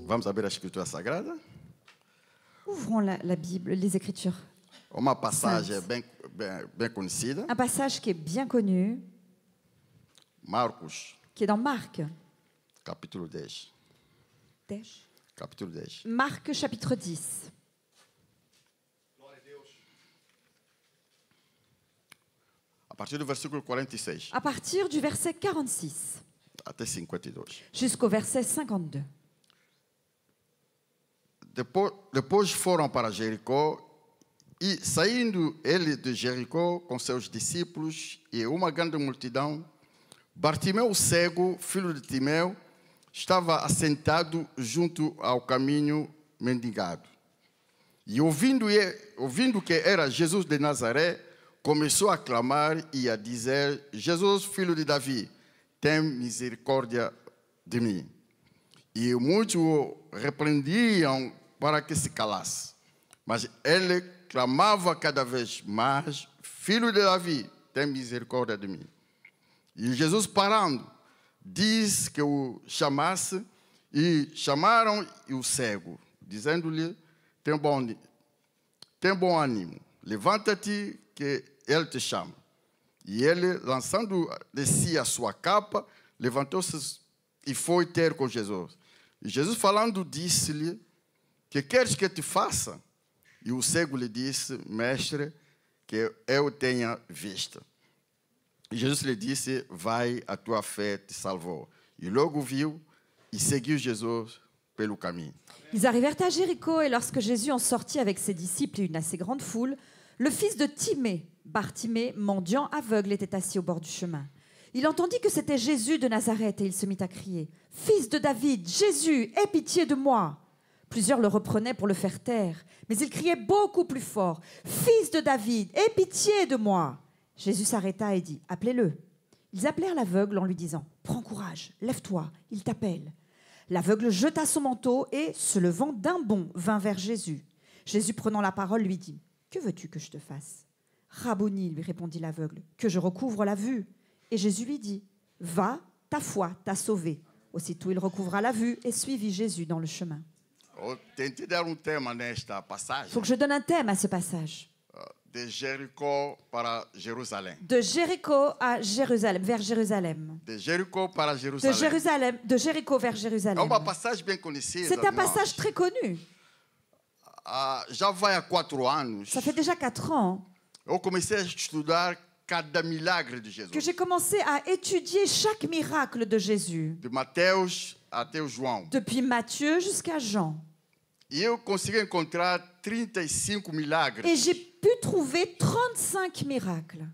Vamos abrir a Escritura Sagrada. Ouvrons la Bible, les Écritures. Uma passagem bem conhecida. Un passage qui est bien connu, Marcos, qui est dans Marc. capítulo 10. Capítulo 10. Marc, chapitre 10. A partir do versículo 46 À partir du verset 46 até 52. jusqu'au verset 52. Depois foram para Jericó, e saindo ele de Jericó com seus discípulos e uma grande multidão, Bartimeu o cego, filho de Timeu, estava assentado junto ao caminho mendigado. E ouvindo que era Jesus de Nazaré, começou a clamar e a dizer: Jesus, filho de Davi, tem misericórdia de mim. E muitos o repreendiam para que se calasse. Mas ele clamava cada vez mais: Filho de Davi, tem misericórdia de mim. E Jesus, parando, disse que o chamasse, e chamaram o cego, dizendo-lhe: tem bom ânimo, levanta-te, que ele te chama. E ele, lançando de si a sua capa, levantou-se e foi ter com Jesus. E Jesus, falando, disse-lhe: que queres que te faça? E o cego lhe disse: Mestre, que eu tenha vista. E Jesus lhe disse: vai, a tua fé te salvou. E logo viu e seguiu Jesus pelo caminho. Ils arrivèrent à Jéricho, et lorsque Jésus en sortit avec ses disciples et une assez grande foule, le fils de Timée, Bartimée, mendiant aveugle, était assis au bord du chemin. Il entendit que c'était Jésus de Nazareth, et il se mit à crier: Fils de David, Jésus, aie pitié de moi. Plusieurs le reprenaient pour le faire taire, mais il criait beaucoup plus fort: Fils de David, aie pitié de moi. Jésus s'arrêta et dit: Appelez-le. Ils appelèrent l'aveugle en lui disant: Prends courage, lève-toi, il t'appelle. L'aveugle jeta son manteau et, se levant d'un bond, vint vers Jésus. Jésus, prenant la parole, lui dit: Que veux-tu que je te fasse? Rabboni, lui répondit l'aveugle, que je recouvre la vue. Et Jésus lui dit: Va, ta foi t'a sauvé. Aussitôt il recouvra la vue et suivit Jésus dans le chemin. Tentei dar tema nesta Il passagem. faut que je donne un thème à ce passage. De Jericó para Jerusalém. De Jéricho à Jérusalem, vers Jérusalem. De Jericó para De Jerusalém. De Jéricho vers É Jérusalem. uma passagem bem conhecida. C'est un de passage nós. très connu. Já vai há 4 anos. Ça fait déjà 4 ans Eu comecei a estudar cada milagre de Jesus. que j'ai commencé à étudier chaque miracle de Jésus, De Mateus até o João. depuis Matthieu jusqu'à Jean. E eu consegui encontrar 35 milagres. Et j'ai pu trouver 35 miracles.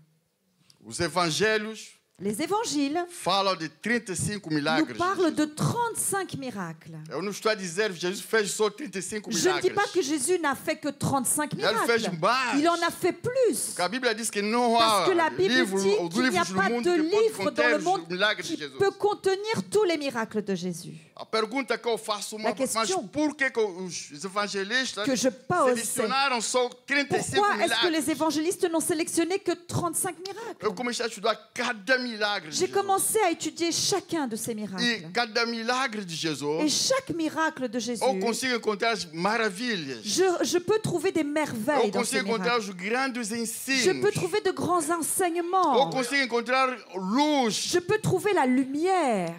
Os evangelhos Les évangiles falam de 35 nous milagres. parlent de 35 miracles. Eu não estou a dizer que Jesus fez só 35 Je ne dis milagres. pas que Jésus n'a fait que 35 Ele fez miracles. mais. Il en a fait plus. Porque a Bíblia diz que não Parce há que la Bible livro dit ou qu'il n'y a livros no pas mundo de que pode livre dans conter le os monde milagres de qui Jesus. peut contenir tous les miracles de Jésus. A pergunta que eu faço, La question mas por que os evangelistas que je pose, selecionaram só 35 Pourquoi est-ce que milagres? les évangélistes n'ont sélectionné que 35 miracles? Eu comecei a estudar cada milagre de J'ai Jesus. commencé à étudier chacun de ces E miracles. cada milagre de Et Jesus, chaque miracle de Jésus, eu consigo encontrar as maravilhas. je peux trouver des merveilles Eu dans ces consigo encontrar miracles. os grandes Je ensinos. peux trouver de grands enseignements. Eu consigo encontrar luz. Je peux trouver la lumière.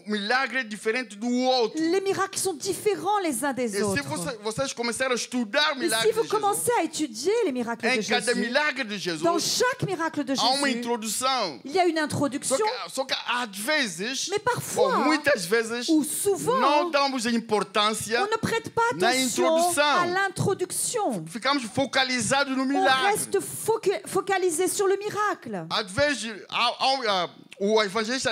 Milagre diferente do outro. Les miracles sont différents les uns des E se autres. vocês começarem a estudar Et milagres si de vous Jesus, commencez à étudier les miracles de em cada Jésus, milagre de Jesus, dans chaque miracle de há uma Jésus, introdução. il y a une introduction, Só que às vezes, mais parfois, ou muitas vezes, ou souvent, não damos importância, on ne prête pas na attention introdução. à l'introduction. ficamos focalizados no On milagre. reste focalisé sur le miracle. Às vezes, o evangelista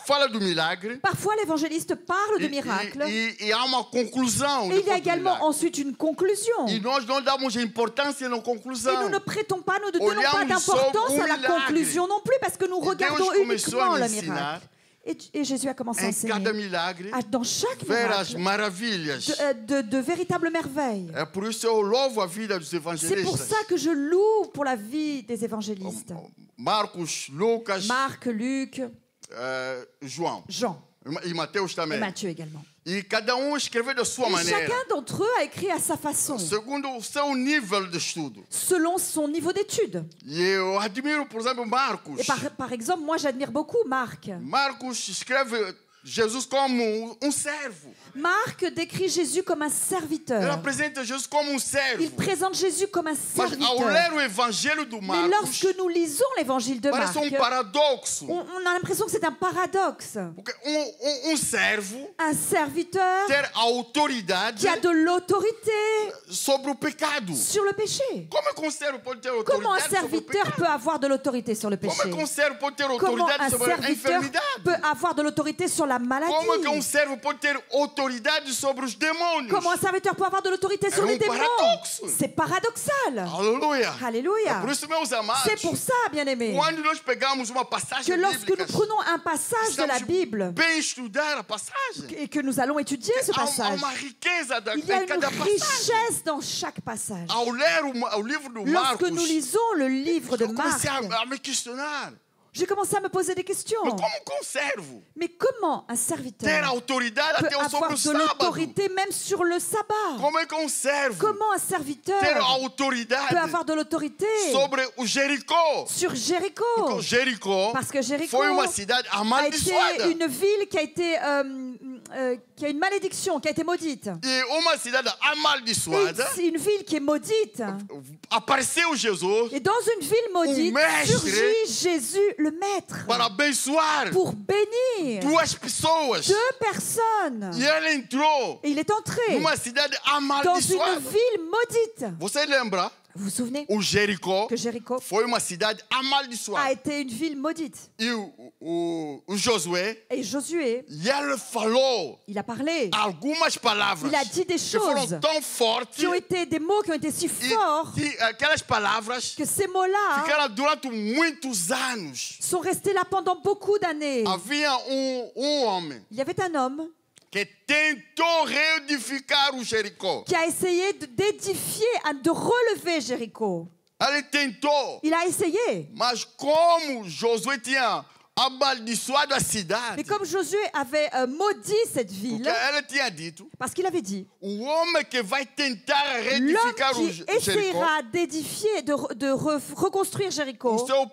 fala do milagre Parfois, l'évangéliste parle de miracle e há uma conclusão. et il y a depois do également milagre. ensuite une conclusion. E nós não damos importância na Et nous conclusão. ne prêtons pas, nous ne donnons pas Olhamos só d'importance o à la milagre. conclusion non plus parce que nous Deus regardons começou uniquement a le ensinar miracle. Et Jésus a commencé à Em cada enseigner milagre, dans chaque ver as miracle maravilhas. de véritables merveilles. É por isso eu louvo a vida dos C'est pour evangelistas. ça que je loue pour la vie des évangélistes. Marcos, Lucas, Marc, Luc, João Jean e Mateus et também. Matthieu également. E cada escreveu da sua Et maneira, chacun d'entre eux a écrit à sa façon, segundo o seu nível de estudo. selon son niveau d'étude. E eu admiro, por exemplo, Marcos. Et par exemple, moi j'admire beaucoup Marc. Marcos escreve Jesus como servo. Marc décrit Jésus comme un Ele serviteur. apresenta Jesus como servo. Il présente Jésus comme un Mas ao serviteur. ler o evangelho do Mais Marcos, lorsque nous lisons l'évangile de Marc, parece paradoxo. on a l'impression que c'est un paradoxe. Porque servo Un serviteur ter autoridade qui a de l'autorité sobre o pecado. sur le péché. Como é que servo pode ter Comment un autoridade sobre o serviteur pecado? peut avoir de l'autorité sur le Como péché? é que servo pode ter Comment un autoridade sobre a serviteur enfermidade? peut avoir de l'autorité sur la Como é que maladie? servo pode ter autoridade sobre os demônios? Comment un serviteur peut avoir de l'autorité sur É les démons? paradoxo. C'est paradoxal. Aleluia. Alléluia. É por isso, meus amados, C'est pour ça, bien-aimés, quando nós pegamos uma passagem que lorsque bíblica, nous prenons un passage de la Bible bem estudar a passagem. et que nous allons étudier ce Há passage, uma riqueza il y a em une cada passagem. richesse dans chaque passage. Ao ler o livro do Lorsque Marcos, nous lisons le livre de eu comecei Marc, a me questionar. j'ai commencé à me poser des questions. Mas como conservo Mais comment un ter serviteur autoridade peut até sobre avoir o de sábado? l'autorité même sur le sabbat? Como é que servo Comment un serviteur ter peut autoridade avoir de l'autorité sobre o Jericó? sur Jéricho? Porque Jericó Parce que Jéricho foi uma cidade a amaldiçoada. été une ville qui a été qui a une malédiction, qui a été maudite. E uma cidade amaldiçoada Et une ville qui est maudite. apareceu Jesus Et dans une ville maudite mestre surgit Jésus le Maître para abençoar pour bénir duas pessoas. deux personnes. E ele entrou Et il est entré numa cidade dans une amaldiçoada. ville maudite. Você lembra? Vous vous souvenez O Jericó que Jéricho foi uma cidade a amaldiçoada. été une ville maudite? E o Josué, Et Josué, ele falou il a parlé, algumas palavras il a dit des que foram choses tão fortes qui ont été des mots qui ont été si forts e aquelas palavras que ces mots-là ficaram durante muitos anos. sont restés là pendant beaucoup d'années. Havia homem Il y avait un homme que tentou reedificar o Jericó. qui a essayé d'édifier, de relever Jéricho. Ele tentou, Il a essayé. mas como Josué tinha amaldiçoado a cidade, Mais comme Josué avait maudit cette ville, porque ele tinha dito, parce qu'il avait dit, o homem que vai tentar l'homme reedificar o qui Jericó, essayera d'édifier, de reconstruire o Jéricho, seu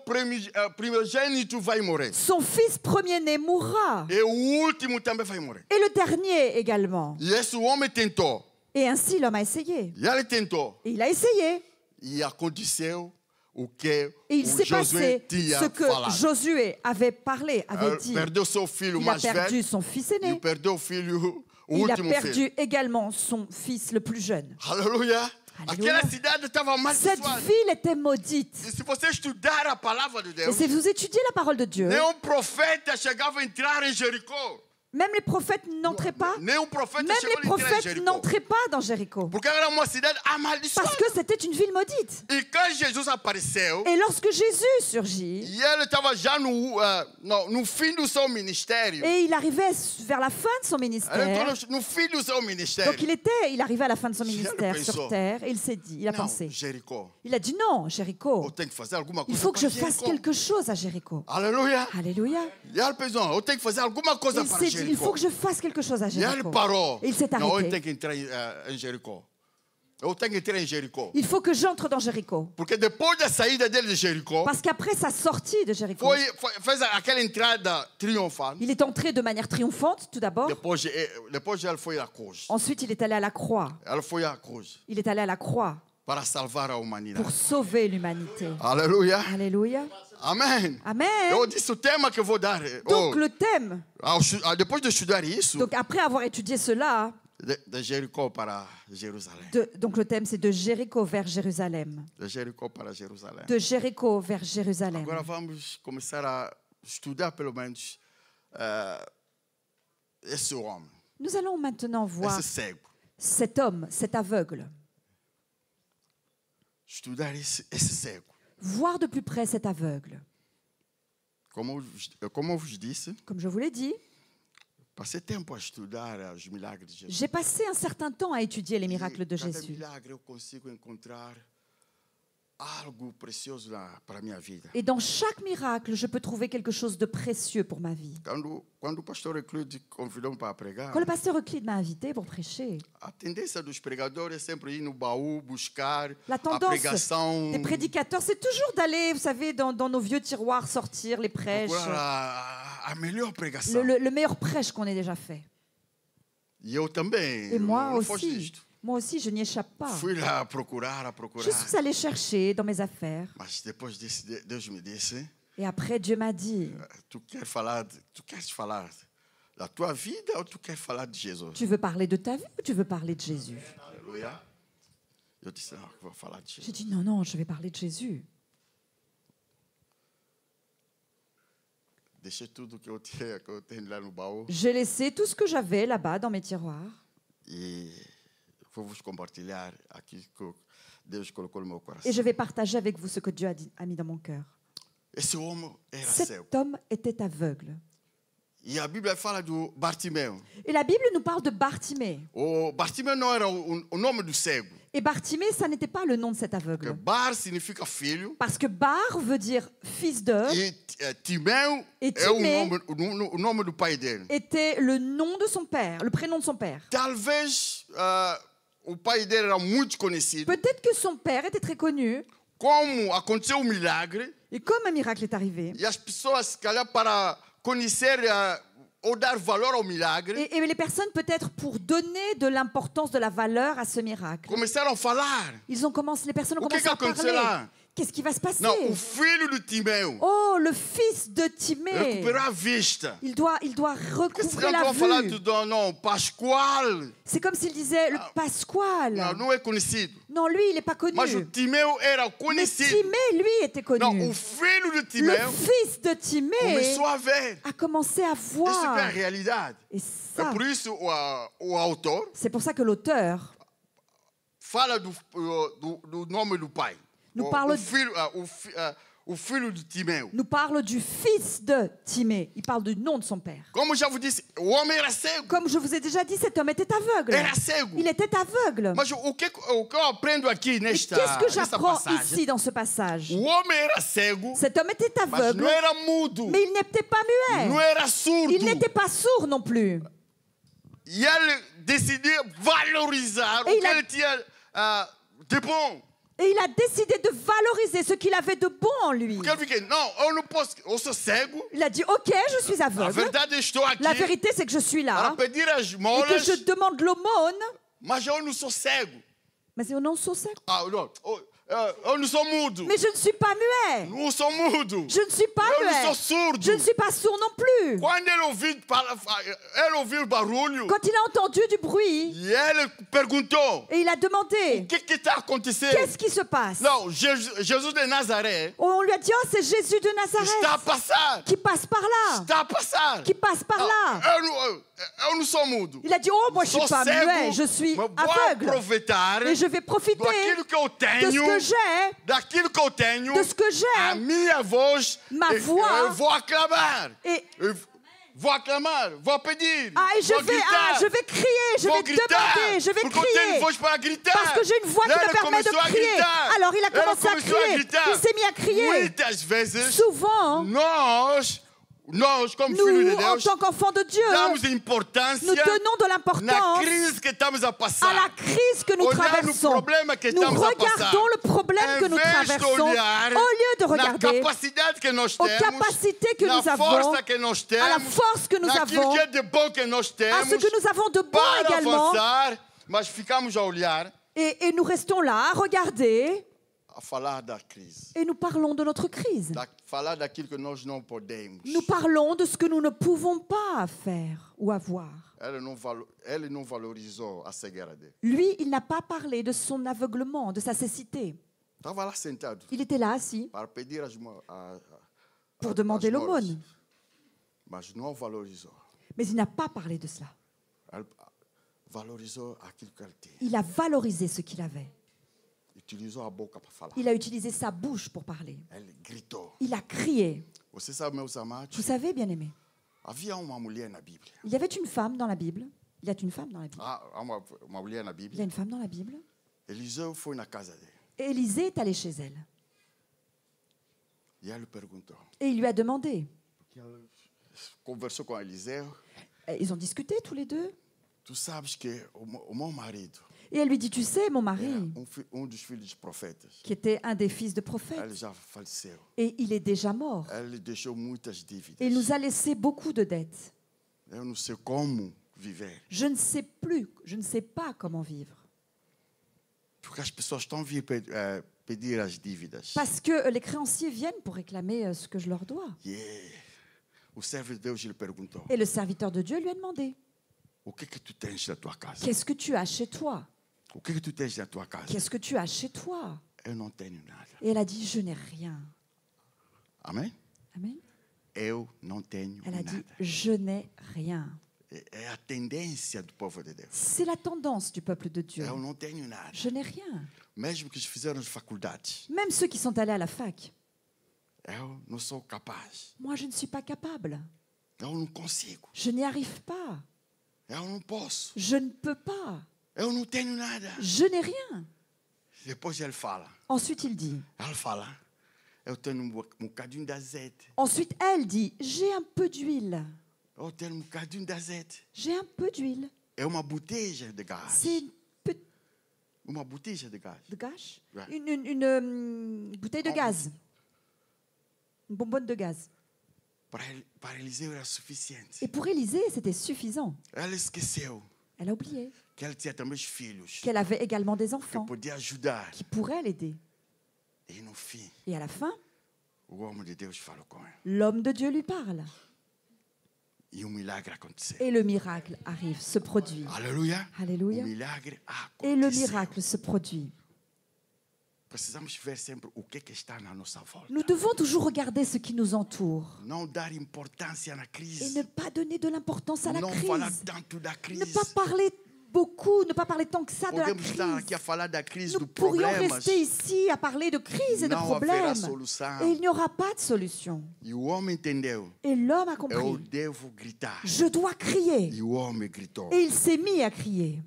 primogênito vai morrer. son fils premier-né mourra. E o último também vai morrer. Et le dernier également. E esse homem tentou. Et ainsi l'homme a essayé. E ele tentou. Et il a essayé. E aconteceu o que Et il o s'est Josué passé tinha ce que falado. Josué avait parlé, avait Ele dit. perdeu seu filho Il a mais perdu velho son fils e aîné. perdeu o filho, o Il a último filho. perdu également son fils le plus jeune. Aleluia. Alléluia. Aquela cidade estava Cette amaldiçoada. ville était maudite. E se você estudar a palavra de Et Deus, si vous étudiez la parole de Dieu, nenhum profeta chegava a entrar em Jericó. même les prophètes n'entraient pas. Nenhum profeta Même chegou les a entrar em prophètes Jericó. n'entraient pas dans Jéricho. Porque era uma cidade amaldiçoada. Parce que c'était une ville maudite. E quando Jesus apareceu, Et lorsque Jésus surgit, e ele estava já no fim do seu ministério. et il arrivait vers la fin de son Ele ministère, entrou no fim do seu ministério. donc il arrivait à la fin de son ministère pensou. sur terre, et il s'est dit, il a Não, pensé, Jericó. il a dit non, Jéricho, Eu tenho que fazer alguma il coisa faut que je para fasse Jericó. quelque chose à Jéricho. Aleluia. Alléluia. E ele pensou, eu tenho que fazer alguma coisa Il para s'est dit, il faut Jericó. que je fasse quelque chose à E ele Jéricho. parou. Et il s'est Não, eu arrêté. tenho que entrar em Jericó. Eu tenho que entrar em Jericó. Il faut que j'entre dans Jéricho. Porque depois da saída dele de Jericó, Parce qu'après sa sortie de Jéricho, fez aquela entrada triunfante. il est entré de manière triomphante tout d'abord. Depois ele foi à cruz. Ensuite, il est allé à la croix. Ele foi à cruz Il est allé à la croix para salvar a humanidade. pour sauver l'humanité. Aleluia. Alléluia. Amém. Amen. Eu disse o tema que eu vou dar. Donc le thème, Depois de estudar isso, donc après avoir étudié cela, de Jericó para Jerusalém. donc le thème c'est de Jéricho vers Jérusalem. De Jericó para Jerusalém. De Jéricho vers Jérusalem. Agora vamos começar a estudar pelo menos esse homem, Nous allons maintenant voir esse cego. cet homme, cet aveugle. Estudar esse cego. Voir de plus près cet aveugle. Como eu vos disse, Comme je vous l'ai dit, passei tempo a estudar os milagres de Jesus. j'ai passé un certain temps à étudier les miracles de Cada Jésus. milagre eu consigo encontrar algo precioso para a minha vida. Et dans chaque miracle, je peux trouver quelque chose de précieux pour ma vie. Quando o pastor Euclide convidou-me para pregar, Quand le pasteur Euclide m'a invité pour prêcher, a tendência dos pregadores é sempre ir no baú buscar la a tendance pregação, des prédicateurs, c'est toujours d'aller, vous savez, dans nos vieux tiroirs, sortir les prêches, procurar a melhor pregação. le meilleur prêche qu'on ait déjà fait. E eu também. Et moi não foge aussi, disto. moi aussi, je n'y échappe pas. Fui lá procurar. Je suis allée chercher dans mes affaires. Mas depois disso, Deus me disse: Et après, Dieu m'a dit, tu queres falar da tua vida ou tu queres falar de Jesus? tu veux parler de ta vie ou tu veux parler de Jésus? Aleluia. Eu disse: não, eu vou falar de J'ai Jesus. dit, non, non, je vais parler de Jésus. Deixei tudo que eu tenho lá no baú J'ai laissé tout ce que j'avais là-bas dans mes tiroirs. e vou vos compartilhar aquilo que Deus colocou no meu coração. Et je vais partager avec vous ce que Dieu a mis dans mon cœur. Esse homem era cego. Cet homme était aveugle. E a Bíblia fala do Bartimeu. Et la Bible nous parle de Bartimée. O Bartimeu não era o nome do cego. Et Bartimée, ça n'était pas le nom de cet Porque aveugle. Bar significa filho Parce que Bar veut dire fils de, e Timeu E é Timeu o nome do pai dele. était le nom de son père, le prénom de son père. Talvez o pai dele era muito conhecido. Peut-être que son père était très connu. Como aconteceu milagre Et comme un miracle est arrivé, e as pessoas, se calhar, para conhecer ou dar valor ao milagre, et les personnes, peut-être pour donner de l'importance, de la valeur à ce miracle, começaram a falar. les personnes ont O que commencé à aconteceu parler. lá? Qu'est-ce qui va se passer? Não, o filho de Timeu Oh, le fils de Timée, recuperou a vista. il doit Porque se recouvrer não la estão falando vue. não, Pascoal, C'est comme s'il disait le Pasquale. não é conhecido. Non, lui, il n'est pas connu. Mas o Timeu era Mais conhecido. Timée, lui, était connu. Não, o filho de Le Timeu fils de Timée começou a ver. a commencé à Isso que é a voir. realidade. Et É ça, por isso o autor c'est pour ça que l'auteur fala do nome do pai. Nous parle- O filho de Timeu. nous parle du fils de Timée. Il parle du nom de son père. Como já vos disse, o homem era cego. Comme je vous ai déjà dit, cet homme était aveugle. Era cego. Il était aveugle. Mas o que eu aprendo aqui Et nesta qu'est-ce que nessa j'apprends passagem? ici dans ce passage? O homem era cego, Cet homme était mas aveugle, não era mudo, mais il n'était pas não muet. era surdo. Il n'était pas sourd non plus. E ele decidiu valorizar Et o il que a- ele tinha de bom. Et il a décidé de valoriser ce qu'il avait de bon en lui. Porque ele fiquei, não, eu não posso, eu sou cego. Il a dit, ok, je suis Na aveugle. verdade, eu estou aqui La vérité, c'est que je suis para là pedir as et que esmolas, je demande l'aumône. mas eu não sou cego. Mais eu não sou cego. Não, eu não sou mudo. Mais je ne suis pas muet. Não sou mudo. Je ne suis pas Eu não sou muet. surdo. Je ne suis pas sourd non plus. Quando ele ouviu o barulho, Quand il a entendu du bruit, e ele perguntou, et il a o demandé, que está acontecendo? qu'est-ce qui se passe? Não, Jesus de Nazaré On lui a dit, oh, c'est Jésus de está a Nazareth passar. qui passe par là. Está a passar. Qui passe par là. Eu não sou mudo. Il a dit, oh, moi je Sou suis pas cego, muet, je suis mas vou aveugle. aproveitar Et je vais profiter daquilo que eu de tenho, ce que j'ai, daquilo que eu tenho, de ce que a j'ai. minha voz, Ma eu voix. vou aclamar. Et, Vou aclamar, vou pedir, et vou gritar, je vais crier, je vou vais demander, je vais porque eu tenho crier. voz para gritar. Parce que j'ai une voix qui Ele me permet de começou a crier. gritar. Alors il a Ele commencé à começou a crier. gritar. Il s'est mis à crier. Muitas vezes, Souvent, nós como nous, filhos de en Deus, tant qu'enfants de Dieu, damos importância nous tenons de na l'importance crise que estamos a passar. à la crise que nous Olhar no traversons. problema que Nous estamos a passar. regardons le problème que nous Em vez de traversons olhar au lieu de na regarder capacidade que nós aux temos, capacités que na nous avons, força que nós temos, à la force que nous naquilo avons, que é de bom que nós à temos, ce que nous avons de bon para également, avançar, mas ficamos a olhar, et nous restons là à regarder a falar da crise, et nous parlons de notre crise. falar daquilo que nós não podemos. Nous parlons de ce que nous ne pouvons pas faire ou avoir. Ele não valorizou a cegueira dele. Lui, il n'a pas parlé de son aveuglement, de sa cécité. Estava lá sentado Il était là assis para pedir pour demander esmolas, l'aumône. mas não valorizou. Mais il n'a pas parlé de cela. Ele valorizou aquilo que ele tinha. Il a valorisé ce qu'il avait. Utilizou a boca para falar. Il a utilisé sa bouche pour parler. Ele gritou. Il a crié. Você sabe, meus amados, Vous savez, bien-aimés, havia uma mulher na Bíblia. il y avait une femme dans la Bible. Il y a une femme dans la Bible. Há uma mulher na Il y a Bíblia. une femme dans la Bible. Eliseu foi na casa dele. Et Élisée est allé chez elle. E ele perguntou. Et il lui a demandé. Conversou com Eliseu. Et ils ont discuté tous les deux. Tu sabes que o meu marido Et elle lui dit, tu sais, mon mari, era dos filhos dos profetas. qui était un des fils de prophètes, Ele já faleceu. et il est déjà mort. Ele deixou muitas dívidas. Et il nous a laissé beaucoup de dettes. Eu não sei como viver. Je ne sais plus, je ne sais pas comment vivre. Porque as pessoas estão a vir pedir as dívidas. Parce que les créanciers viennent pour réclamer ce que je leur dois. O servo de Deus lhe perguntou: Et le serviteur de Dieu lui a demandé, o que tu tens na tua casa? qu'est-ce que tu as chez toi? O que tu tens na tua casa? Qu'est-ce que tu as chez toi? Eu não tenho nada. Et elle a dit, je n'ai rien. Amém? Amen. Eu não tenho Elle a nada. dit, je n'ai rien. É a tendência do povo de Deus. C'est la tendance du peuple de Dieu. Eu não tenho nada. Je n'ai rien. Mesmo que fizeram as faculdades, Même ceux qui sont allés à la fac. eu não sou capaz. Moi, je ne suis pas capable. Eu não consigo. Je n'y arrive pas. Eu não posso. Je ne peux pas. Eu não tenho nada. Je n'ai rien. Depois ele fala. Ensuite, il dit. Ela fala. Eu tenho bocadinho de azeite. Ensuite, elle dit, j'ai un peu d'huile. Eu tenho bocadinho de azeite. J'ai un peu d'huile. É uma botija de gás. C'est une petite Uma botija de gás. de gaz, Ouais. une bouteille de gaz, une bonbonne de gaz. Para Eliseu era suficiente. Et pour Élisée, c'était suffisant. Ela esqueceu Elle a oublié que ela tinha também filhos qu'elle avait également des que enfants podia ajudar. qui pourraient l'aider. E no fim, Et à la fin, o homem de Deus falou com ela. l'homme de Dieu lui parle. E milagre aconteceu. Et le miracle arrive, se produit. Aleluia. Alléluia. O milagre Et le aconteceu. miracle se produit. Precisamos ver sempre o que está na nossa volta. Nous devons toujours regarder ce qui nous entoure Não dar importância na et crise. ne pas donner de l'importance à la Não falar crise. tanto da Ne crise. pas parler beaucoup, ne pas parler tant que ça de la Podemos estar crise. aqui a falar da crise, Nous do pourrions problemas. rester ici à parler de crise et de Não problèmes. haverá solução. Et il n'y aura pas de solution. E o homem entendeu. Et l'homme a Eu compris. devo gritar. Je dois crier. E o homem gritou. Et il s'est mis à crier.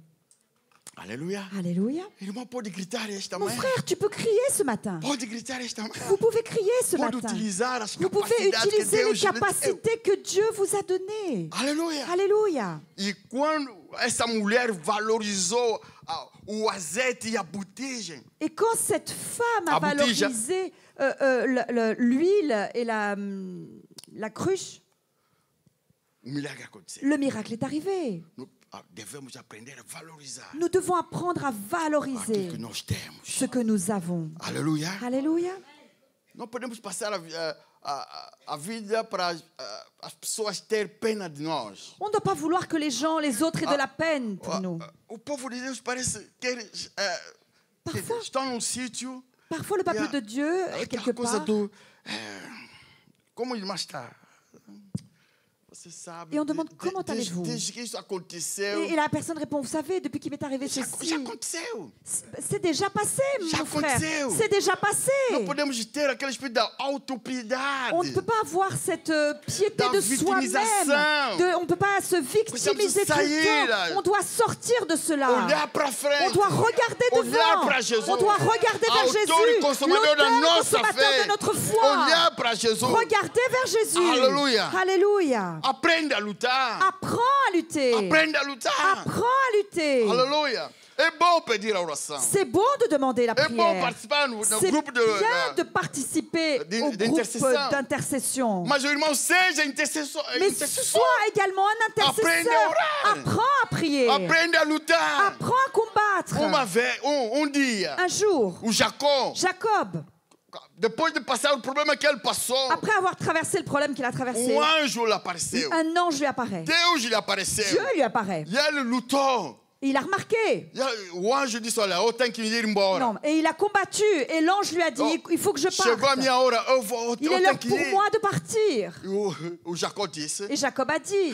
Aleluia. Alléluia. Irmão, pode gritar esta Mon manhã. frère, tu peux crier ce matin. Pode gritar esta manhã. Vous pouvez crier ce Pode matin. utilizar as Vous pouvez capacidades que utiliser les Deus lhe deu. capacités que Dieu vous a données. Aleluia. Alléluia. E quando essa mulher valorizou o azeite e a botija, Et quand cette femme a Ah, botija. valorisé l'huile et la cruche, o milagre aconteceu. le miracle est arrivé. Devemos aprender a valorizar Nous devons apprendre à valoriser aquilo que nós temos. ce que nous avons. Aleluia. Alléluia. Não podemos passar a vida para as pessoas ter pena de nós. On ne doit pas vouloir que les gens, les autres aient de la peine pour nous. O povo de Deus parece que Parfois. estão num sítio. Parfois, le peuple de Dieu est quelque Aquela coisa part. do. Como irmã está? Você sabe. Et on demande comment allez-vous? Desde que isso aconteceu. Et la personne répond, vous savez, depuis qu'il m'est arrivé Já ceci, aconteceu. c'est déjà passé, Já mon frère. aconteceu. C'est déjà passé. Não podemos ter aquele espírito da autopiedade. On ne peut pas avoir cette piété Da de soi-même. vitimização. On ne peut pas se victimiser tout le temps. On doit sortir de cela. Olhar para frente. On doit regarder Olhar devant. para Jesus. On doit regarder vers Autor e Jésus, consumador da l'auteur nossa consommateur fé. de notre foi. Olhar para Jesus. Regardez vers Jésus. Alléluia. Alléluia. Aprenda a lutar. Apprends à lutter. Aprenda a lutar. Apprends à lutter. Aleluia. É bom pedir a oração. C'est bon de demander la É bom prière. participar no C'est grupo de. bien de participer au d'intercession. groupe d'intercession. Mas o irmão seja intercessor. Mais sois également un Aprende a intercesseur. orar. Apprends à prier. Aprenda a lutar. Apprends à combattre. Uma vez, dia, Un jour, o Jacó, Jacob, depois de passar o problema que ele passou, après avoir traversé le problème qu'il a traversé, anjo lhe apareceu. un ange lui apparaît. Deus lhe apareceu. Dieu lui apparaît. E ele lutou. Et il a remarqué. O anjo disse: Olha, eu tenho que ir embora. Non, et il a combattu. Et l'ange lui a dit, Oh, il faut que je Chegou a parte. minha hora, eu Il est tenho l'heure que pour ir. moi de partir. E o Jacó disse: Et Jacob a dit,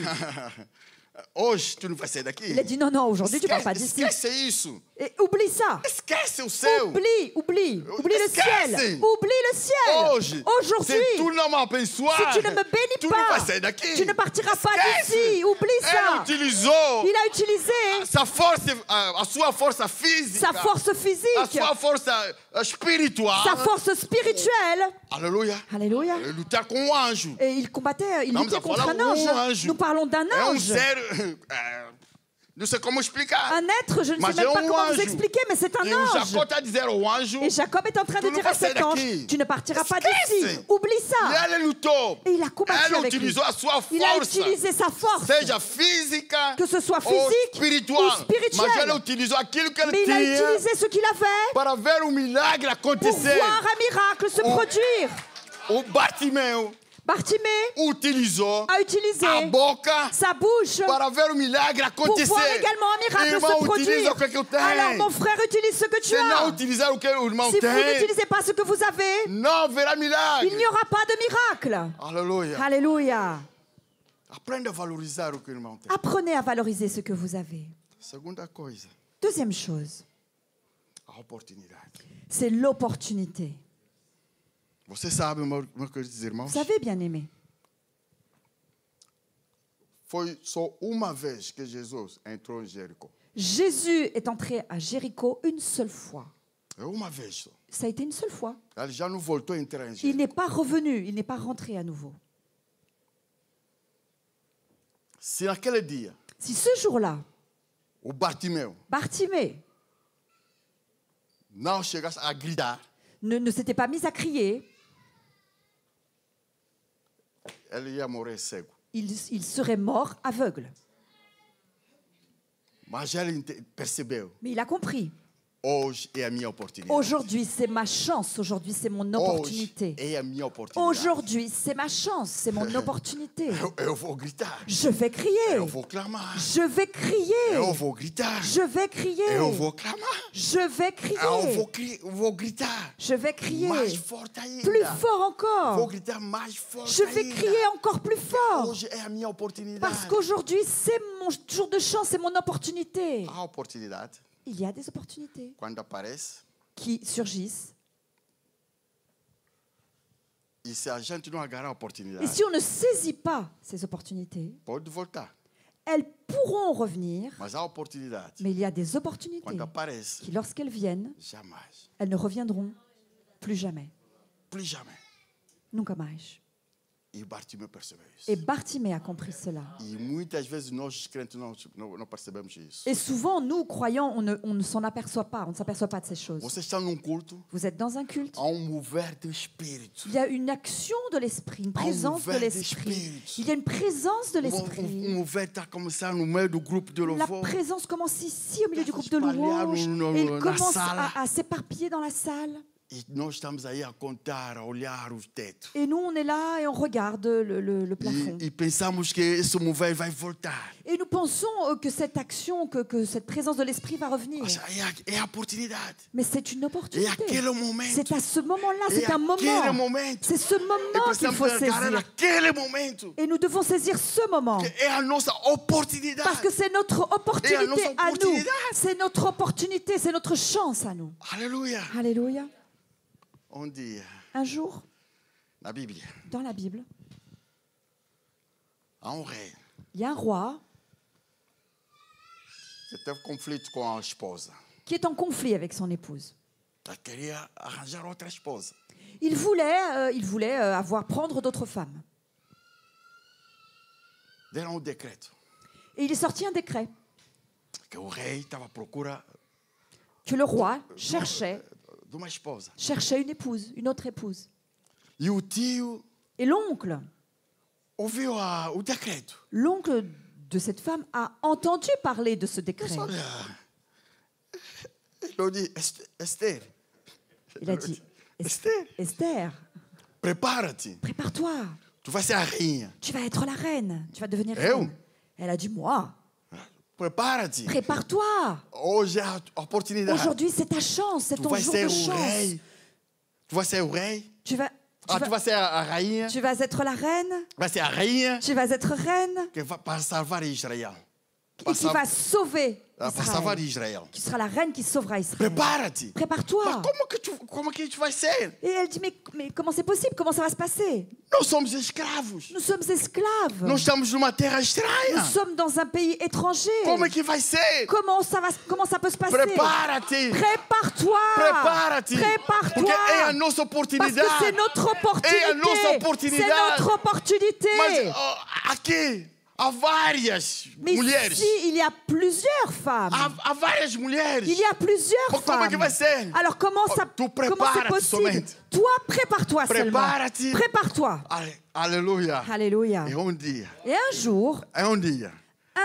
Hoje tu não vai sair daqui. Il a dit non, non, aujourd'hui tu ne pars pas d'ici. Esquece isso. Et oublie ça. Esquece o céu. Oublie le ciel. Oublie le ciel. Hoje, Aujourd'hui, se tu não me abençoar, si tu ne me bénis tu não vai pas, sair daqui. tu ne partiras pas Esquece. d'ici. Oublie Ele ça. utilizou Il a utilisé a sua força física, sa force a physique, sua força espiritual. sa force spirituelle. Aleluia. Alléluia. Lutar com um anjo. Et il combattait, il Vamos luttait a contre falar un ange. anjo. Nous parlons d'un É ange. ser. Não sei como explicar. Un être, je ne sais Mas même é pas comment vous anjo. expliquer, mais c'est un E o ange. Jacó está a dizer ao anjo. Et Jacob est en train de Tu ne dire à vas sair cet ange, daqui. tu ne partiras pas Esquece. d'ici. Oublie E ça. ele lutou. Et il a combattu Ele avec lui. utilizou a sua Il a força. utilisé sa force. Seja física Que ce soit ou physique espiritual. ou spirituelle. Mas ele utilizou aquilo que ele Mais il a tinha utilisé ce qu'il avait para ver o milagre pour acontecer. voir un miracle se produire. O Bartimeu Bartimée utilizou a utilisé a boca sa bouche para ver o milagre pour acontecer. voir également un miracle Irmão, se utiliza produire. o que eu tenho. Alors mon frère, utilise ce que tu Se não as. utilizar o que o irmão Si vous tem, n'utilisez pas ce que vous avez, não haverá milagre. il n'y aura pas de miracle. Aleluia. Alléluia. Aprenda a valorizar o que o irmão tem. Apprenez à valoriser ce que vous avez. Segunda coisa, Deuxième chose, a oportunidade. c'est l'opportunité. Você sabe, meus queridos irmãos, Vous savez, bien-aimés, foi só uma vez que Jesus entrou em Jericó. Jésus est entré à Jéricho une seule fois. É uma vez só. Ça a été une seule fois. Ele já não voltou a entrar em Il Jericó. n'est pas revenu, il n'est pas rentré à nouveau. Se naquele dia, Si ce jour-là, o Bartimeu Bartimée não chegasse a gritar, ne s'était pas mis à crier, ele ia morrer cego. il serait mort aveugle. Mas ele percebeu, Mais il a compris. hoje é a minha oportunidade. Aujourd'hui, c'est ma chance. Aujourd'hui, c'est mon Hoje opportunité. é a minha oportunidade. Aujourd'hui, c'est ma chance. C'est mon opportunité. Eu vou gritar. Je vais crier. Eu vou clamar. Je vais crier. Eu vou gritar. Je vais crier. Eu vou clamar. Je vais crier. Eu vou gritar. Je vais crier. Mais forte ainda. Plus fort Vou encore. gritar mais forte Je vais ainda. crier encore plus fort. Hoje é a minha oportunidade. Parce qu'aujourd'hui, c'est mon jour de chance, c'est mon opportunité. A oportunidade, Il y a des opportunités quando aparece, qui surgissent. e se a gente não agarrar a Et oportunidade, si on ne saisit pas ces opportunités, pode voltar. elles pourront revenir, Mas a oportunidade, mais il y a des opportunités quando aparece, qui, lorsqu'elles viennent, jamais, elles ne reviendront plus jamais. plus jamais. Nunca mais. E Bartimeu percebeu isso. Et Bartimée a compris cela. E muitas vezes nós crentes não percebemos isso. Et souvent, nous, croyants, on ne s'en aperçoit pas, on ne s'aperçoit pas de ces choses. Você está num culto, Vous êtes dans un culte, há mover do Espírito. il y a une action de l'esprit, une présence de mover do l'esprit. Espírito. Il y a une présence de Um l'esprit. mover está a começar no meio do grupo de La louvor. présence commence ici, au milieu du groupe de Espalhar louanges. no- Et il na commence sala. à s'éparpiller dans la salle. E nós estamos aí a contar, a olhar os tetos. Et nous, on est là et on regarde le plafond. E pensamos que esse mover vai voltar. Et nous pensons que cette action, que cette présence de l'esprit va revenir. Mas é a oportunidade. Mais c'est une É opportunité. aquele momento. C'est à ce moment-là, c'est É un aquele moment. momento. C'est ce E moment qu'il precisamos faut agarrar saisir. naquele momento. Et nous devons saisir ce moment. Que é a nossa oportunidade. Parce que c'est notre opportunité Et notre à nous. opportunité. C'est notre opportunité, c'est notre chance à nous. Aleluia. Alléluia. Um dia, Un jour, na Bíblia, dans la Bible, há rei il y a un roi que teve conflito com a esposa. qui est en conflit avec son épouse. Ele queria arranjar outra esposa. Il voulait prendre d'autres femmes. Deram decreto Et il est sorti un décret que o rei estava à procura que le roi cherchait de uma esposa. une épouse, une autre épouse. E o tio Et l'oncle ouviu o decreto. de cette femme a entendu parler de ce décret. Mas olha, ele disse, Esther, Il a dit, Esther, Esther, prepara-te. prépare-toi, Tu vas ser a rainha. tu vas être la reine, tu vas devenir Eu? reine. Elle a dit, moi, Prepara-te. prépare-toi. Hoje é a oportunidade. Aujourd'hui, c'est ta chance, c'est Tu ton vai jour ser de o chance. rei. Tu vas ser o rei. Tu vas, Tu vas ser a rainha. tu vas être la reine, Vai ser a rainha tu vas être reine que vai para salvar Israel. et qui va sauver Para salvar Israël, Israel. qui sera la reine qui sauvera Israël. Prepara-te. Prépare-toi. Mas como que a gente vai ser? Et elle dit, mais comment c'est possible? Comment ça va se passer? Nós somos escravos. Nous sommes esclaves. Nós estamos numa terra estranha. Nous sommes dans un pays étranger. Como é que vai ser? Comment ça peut se passer? Prepara-te. Prépare-toi. Prepara-te. Prépare-toi. Porque é a nossa Parce oportunidade. que c'est notre opportunité. É a nossa oportunidade. C'est notre opportunité. Mas aqui há várias Mais mulheres. ici, il y a plusieurs femmes. Há várias mulheres. Il y a plusieurs Mas como é que vai femmes. ser? Alors comment Tu c'est prepara-te possible? somente. Toi, prépare-toi seulement. Prepara-te. Prépare-toi. Aleluia. Alléluia. É dia. Et un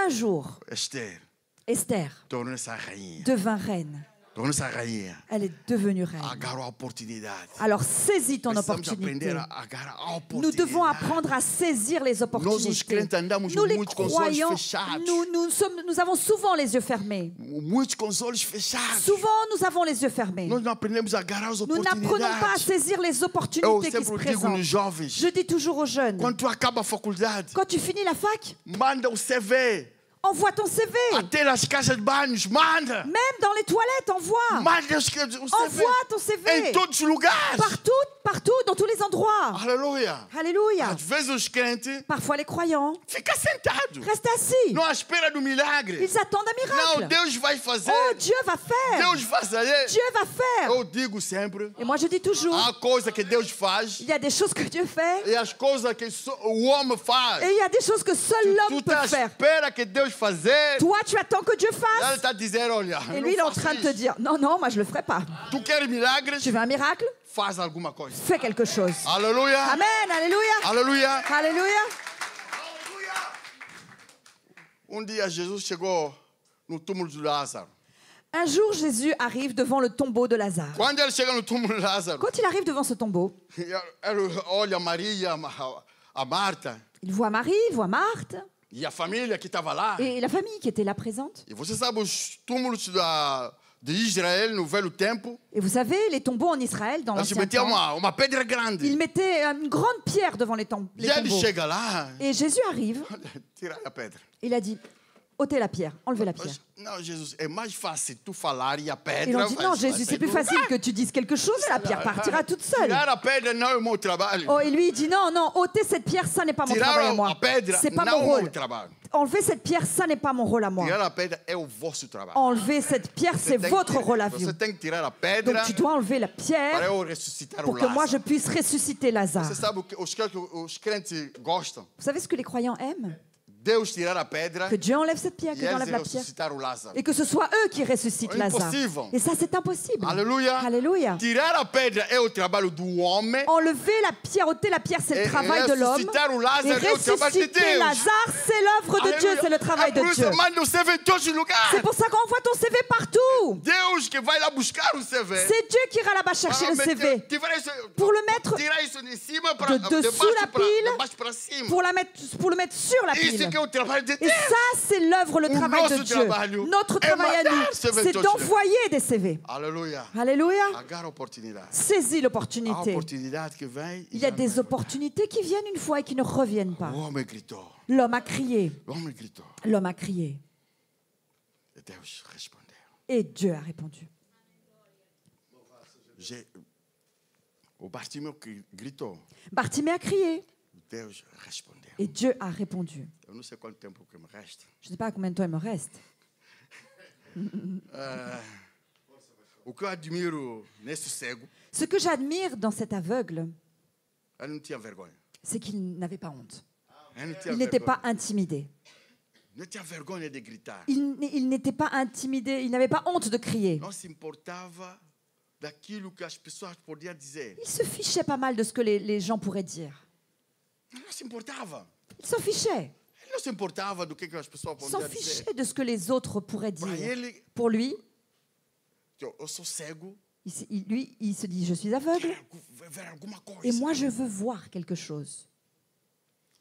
jour, Esther Esther tornou-se a rainha. devint reine. Tornou-se a rainha. Elle est devenue reine. Agarrou a oportunidade. Alors saisis ton Precisamos opportunité. aprender a agarrar a Nous oportunidade. devons apprendre à saisir les Nós, os opportunités. crentes, andamos Nous les muito com os olhos croyants, fechados. nous avons souvent les yeux fermés. Muitos com os olhos fechados. Souvent, nous avons les yeux fermés. Nós não aprendemos a agarrar as Nous n'apprenons pas à oportunidades. saisir les Eu opportunités qui se sempre digo nos présentent. jovens, Je dis toujours aux jeunes, quando tu acaba a faculdade, quand tu finis la fac, manda o CV. envoie ton CV. Até nas casas de banhos, manda. Même dans les toilettes, envoie. Manda o CV. Envoie ton CV. Em todos os lugares. Partout, dans tous les endroits. Aleluia. Alléluia. Às vezes os crentes Parfois, les croyants ficam sentados. restent assis. Não à espera do milagre. Ils attendent un Não, miracle. Deus vai fazer. Oh, Dieu va faire. Deus vai fazer. Dieu va faire. Eu digo sempre, Et moi, je dis toujours, há coisa que Deus faz il y a des choses que Dieu fait e as coisas que o homem faz. et il y a des choses que seul Tu l'homme peut tá à faire. espera que Deus fazer. Toi, tu attends que Dieu Ele fasse. está dizendo, olha, Et não lui, il est en faça train de te isso. dire, non, moi, je le ferai pas. Tu queres milagres? Tu veux un miracle? Faz alguma coisa. Fais quelque chose. Aleluia. Amen, alléluia. Aleluia. Alléluia. Dia Jesus chegou no túmulo de Lázaro. Un jour, Jésus arrive devant le tombeau de Lazare. Quando ele chega no túmulo de Lázaro, Quand il arrive devant ce tombeau, ele olha Maria, a Marta il voit Marie, il voit Marthe e a família que estava lá. et la famille qui était là présente. E você sabe os túmulos de Israel no Velho Tempo? Et vous savez, les tombeaux en Israël, dans Eles l'ancien metiam temps, uma pedra grande. ils mettaient une grande pierre devant les E ele tombeaux. chega lá, Et Jésus arrive, tira a pedra. il a dit, ôtez la pierre, enlevez la pierre. Não, Jesus, é mais fácil tu falar e a Et pedra il a dit, non, vai Jésus, c'est plus facile que tu dises quelque chose et la pierre partira toute seule. Tirar a pedra não é o meu trabalho. Oh, et lui, il dit, non, ôtez cette pierre, ça n'est pas mon travail à Tirar moi. a pedra C'est pas não mon é o meu rôle. trabalho. Enlever cette pierre, ça n'est pas mon rôle à moi. Tirar a pedra é o vosso trabalho. Enlever cette pierre, c'est Você tem votre que- rôle à vous. Você tem que tirar a Donc pedra tu dois enlever la para pierre eu ressuscitar pour o que moi je Lázaro. puisse ressusciter Lazare. Você sabe o que os crentes gostam? Vous savez ce que les croyants aiment? Deus tirar a pedra Que Dieu enlève cette pierre, que e Dieu eles enlève la pierre. ressuscitar o Lázaro. Et que ce soit eux qui ressuscitent Lazare. Impossible. Et ça, c'est impossible. Aleluia. Alléluia. Tirar a pedra é o trabalho do homem. Enlever la pierre, ôter la pierre, c'est Et le travail de l'homme. ressuscitar o Et Lázaro é o trabalho de ressusciter Deus. Lazare, c'est l'œuvre de Dieu, c'est le travail de Por Dieu. isso manda o CV em todos os lugares. C'est pour ça qu'on envoie ton CV partout. Deus que vai lá buscar o CV. C'est Dieu qui ira là-bas chercher le CV pour le mettre tirar isso de cima para de dessous la pile, baixo para cima. pour le mettre sur la Isso pile. que é o trabalho de Et Deus. ça, c'est l'œuvre, le O travail de nosso Dieu. trabalho Notre é travail à mandar nous, CV c'est todos. d'envoyer des CV. Aleluia. Alléluia. Agarra a oportunidade. Saisis A l'opportunité. oportunidade que vem. Il y a des opportunités qui viennent une fois et qui ne reviennent pas. O homem gritou. L'homme a crié. O homem gritou. L'homme a crié. E Deus respondeu. Et Dieu a répondu. O Bartimeu gritou. Bartimée a crié. Deus respondeu. Et Dieu a répondu. Eu não sei quanto tempo que me resta. Je ne sais pas combien de temps il me reste. O que eu admiro nesse cego, Ce que j'admire dans cet aveugle, ele não tinha vergonha. c'est qu'il n'avait pas honte. Ele não tinha Il n'était vergonha. pas intimidé. Não tinha vergonha de gritar. Il n'était pas intimidé. Il n'avait pas honte de crier. Não se importava daquilo que as pessoas podiam dizer. Il se fichait pas mal de ce que les gens pourraient dire. Ele não se importava. Il s'en fichait. Ele não se importava do que as pessoas Il s'en podiam dizer. fichait de ce que les autres pourraient Para dire. ele, Pour lui, eu sou cego, il se dit, je suis aveugle quero ver alguma coisa. et moi je veux voir quelque chose.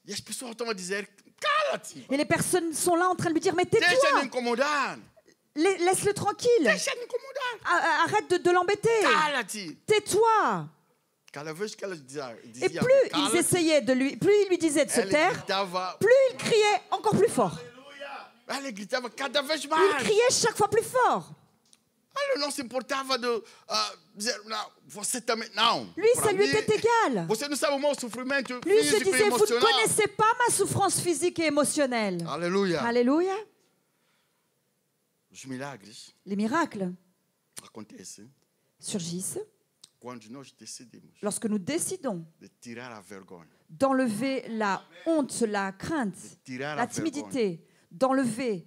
E as pessoas estão a dizer, cala-te, Et les personnes sont là en train de lui dire, mais deixa de tais-toi, incomodar, laisse-le tranquille, deixa de incomodar, arrête de l'embêter, cala-te. tais-toi. Cada vez que ela dizia, Et plus ils essayaient de lui, plus il lui disait de se ele taire, gritava, plus il criait encore plus fort. Ele gritava cada vez Il mais. criait chaque fois plus fort. Ele não se importava de dizer, não, você também. Não. Lui, Pra ça lui mim, était égal. Você não sabe o meu sofrimento Lui, il se físico e disait, vous ne emocional. connaissez pas ma souffrance physique et émotionnelle. Aleluia. Alléluia. Os milagres Les miracles acontecem surgissent quando nós decidimos lorsque nous décidons de tirar a vergonha, d'enlever la honte, la crainte, tirar la a vergonha. timidité, d'enlever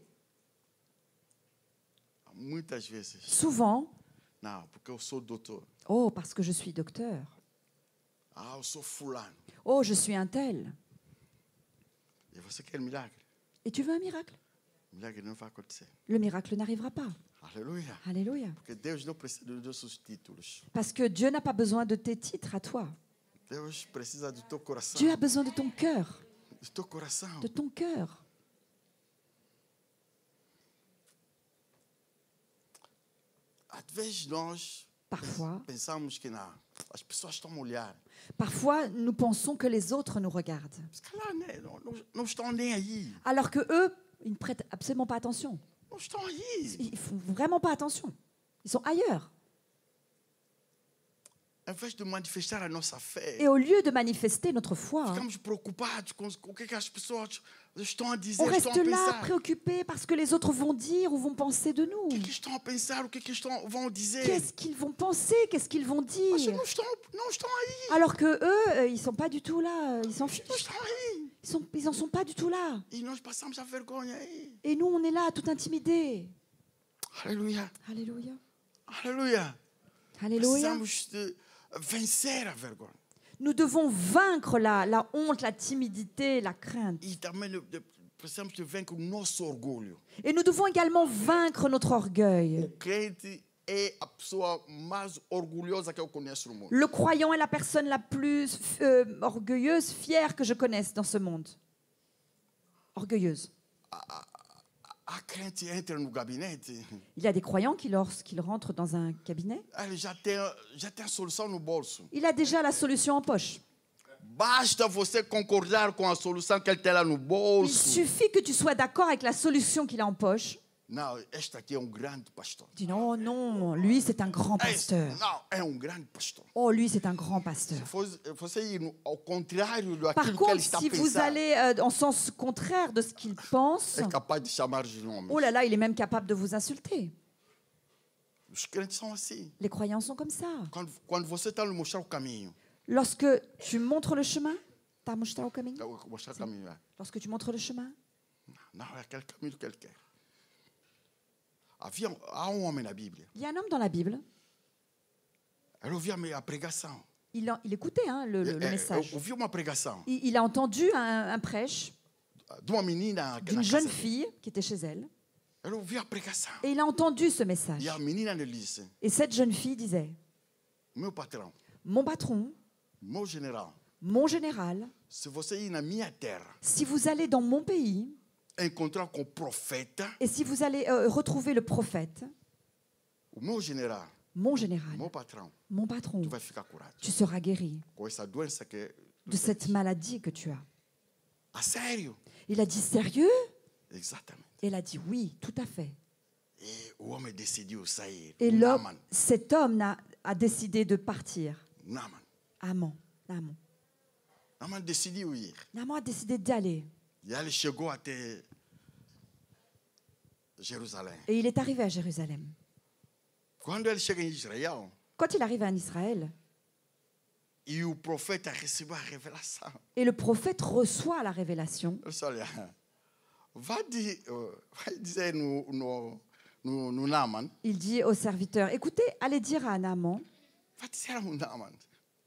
Muitas vezes, souvent, não, porque eu sou doutor. oh, parce que je suis docteur, Ah, eu sou fulano. oh, je suis un tel. E você quer milagre? Et tu veux un miracle? O milagre não vai acontecer. Le miracle n'arrivera pas. Aleluia. Alléluia. Porque Deus não precisa dos nossos títulos. Parce que Dieu n'a pas besoin de tes titres à toi. Deus precisa do teu coração. Dieu a besoin de ton cœur, Do teu coração. de ton cœur. Às vezes nós Parfois, pensamos que não, as pessoas estão a olhar. parfois, nous pensons que les autres nous regardent, Se calhar né, não estão nem aí. alors que eux, ils ne prêtent absolument pas attention. Não estão aí. Ils font vraiment pas attention. Ils sont ailleurs. Em vez de manifestar a nossa fé, Et au lieu de manifester notre foi, ficamos preocupados com o que as pessoas estão a dizer, on estão reste a là pensar. préoccupés parce que les autres vont dire ou vont penser de nous. O que estão a pensar, o que vão dizer. Qu'est-ce qu'ils vont penser? Qu'est-ce qu'ils vont Mas dire? não estão aí. Alors que eux, ils sont pas du tout là. Ils s'en Não fichent. estão aí. Ils en sont pas du tout là. E nós passamos a vergonha aí. Et nous, on est là, tout intimidés. Aleluia. Alléluia. Aleluia. Alléluia. Precisamos de vencer a vergonha. Nous devons vaincre la honte, la timidité, la crainte. E também precisamos de vaincre o nosso orgulho. Et nous devons également vaincre notre orgueil. O crente é a pessoa mais orgulhosa que eu conheço no mundo. Le croyant est la personne la plus orgueilleuse, fière que je connaisse dans ce monde. Orgueilleuse. A crente entra no gabinete, Il y a des croyants qui, lorsqu'ils rentrent dans un cabinet, ele já tem a solução no bolso. il a déjà la solution en poche. Basta você concordar com a solução que ele tem lá no Il bolso. suffit que tu sois d'accord avec la solution qu'il a en poche. Não, este aqui é um grande pastor. Tu dis non, non, lui c'est un grand pasteur. Não, é um grande pastor. Oh, lui c'est un grand pasteur. Se você ir ao contrário Par daquilo que ele contre, está si vous pensando, allez en sens contraire de ce qu'il pense, é capaz de chamar de nome. oh là là, il est même capable de vous insulter. Os crentes são assim. Les croyants sont comme ça. Quando você está a mostrar o caminho, Lorsque tu montres le chemin, t'as montré au caminho. mostrar o caminho, Lorsque tu montres le chemin, não é aquele caminho que ele quer. Há homem na Bíblia. il y a un homme dans la Bible. Ele ouvia a pregação. Il écoutait le message. Eu ouvi uma pregação Il a entendu un prêche de uma menina que d'une na jeune casa dele. fille qui était chez elle. Ele ouvia a pregação. Et il a entendu ce message. E a menina lhe disse: Et cette jeune fille disait, meu patrão, mon patron, meu general, mon général, se você ir na minha terra, si vous allez dans mon pays encontrar com o profeta, et si vous allez retrouver le prophète, o meu general, mon général, meu patrão, mon patron, tu vai ficar curado tu seras guéri com essa doença que de cette maladie que tu as. A sério? Il a dit sérieux? Exatamente. Elle a dit oui, tout à fait. E o homem decidiu sair. Et Naaman. cet homme a décidé de partir. Naaman. Naaman. Naaman decidiu ir. Naaman a décidé d'aller. E ele chegou até Jerusalém. Et il est arrivé à Jérusalem. Quando ele chega em Israel, Quand il arrive en Israël, e o profeta recebeu a revelação, et le prophète reçoit la révélation, ele disse, olha, vai dizer no Naaman, il dit au serviteur, écoutez, allez dire à Naaman, vai dizer ao Naaman,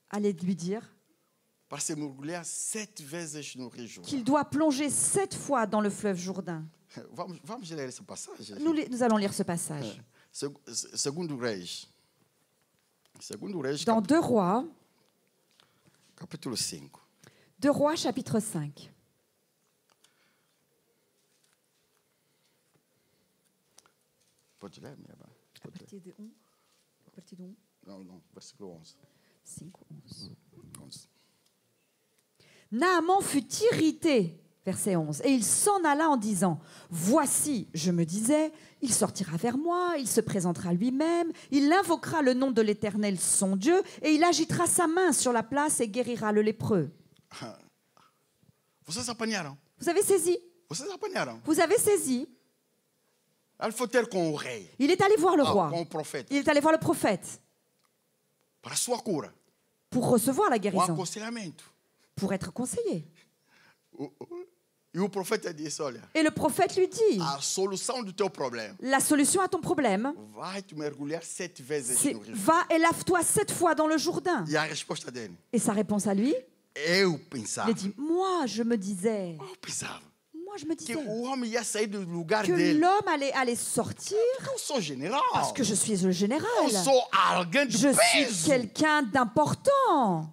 allez lui dire para se mergulhar 7 vezes no rio Jordão. qu'il doit plonger 7 fois dans le fleuve Jourdain. Vamos ler essa passagem. Nous allons lire ce passage. Segundo Reis. Segundo Reis, Dans 2 Rois, capítulo 5. 2 Rois chapitre 5. Pode ler, minha irmã? À partir de 1. À partir de 1. Não, versículo 11. 5, 11. 11. Naaman fut irrité Verset 11. Et il s'en alla en disant, voici, je me disais, il sortira vers moi, il se présentera lui-même, il invoquera le nom de l'Éternel, son Dieu, et il agitera sa main sur la place et guérira le lépreux. Vocês apanharam? Vous avez saisi? Vocês apanharam? Vous avez saisi? Ele foi ter com o rei, Il est allé voir le roi. com o profeta, Il est allé voir le prophète para a sua cura, pour recevoir la o guérison, aconselhamento. pour être conseillé. E o profeta disse, olha, Et le prophète lui dit, a solução do teu problema la solution à ton problème, vai te mergulhar 7 vezes c'est no rio. va et lave-toi 7 fois dans le Jourdain. E a resposta dele, Et sa réponse à lui, eu il pensava, a dit, moi je me disais, moi je me que disais o homem ia sair do lugar que dele. l'homme allait sortir Eu sou general. parce que je suis le général. Eu sou alguém de Je suis peso. quelqu'un d'important.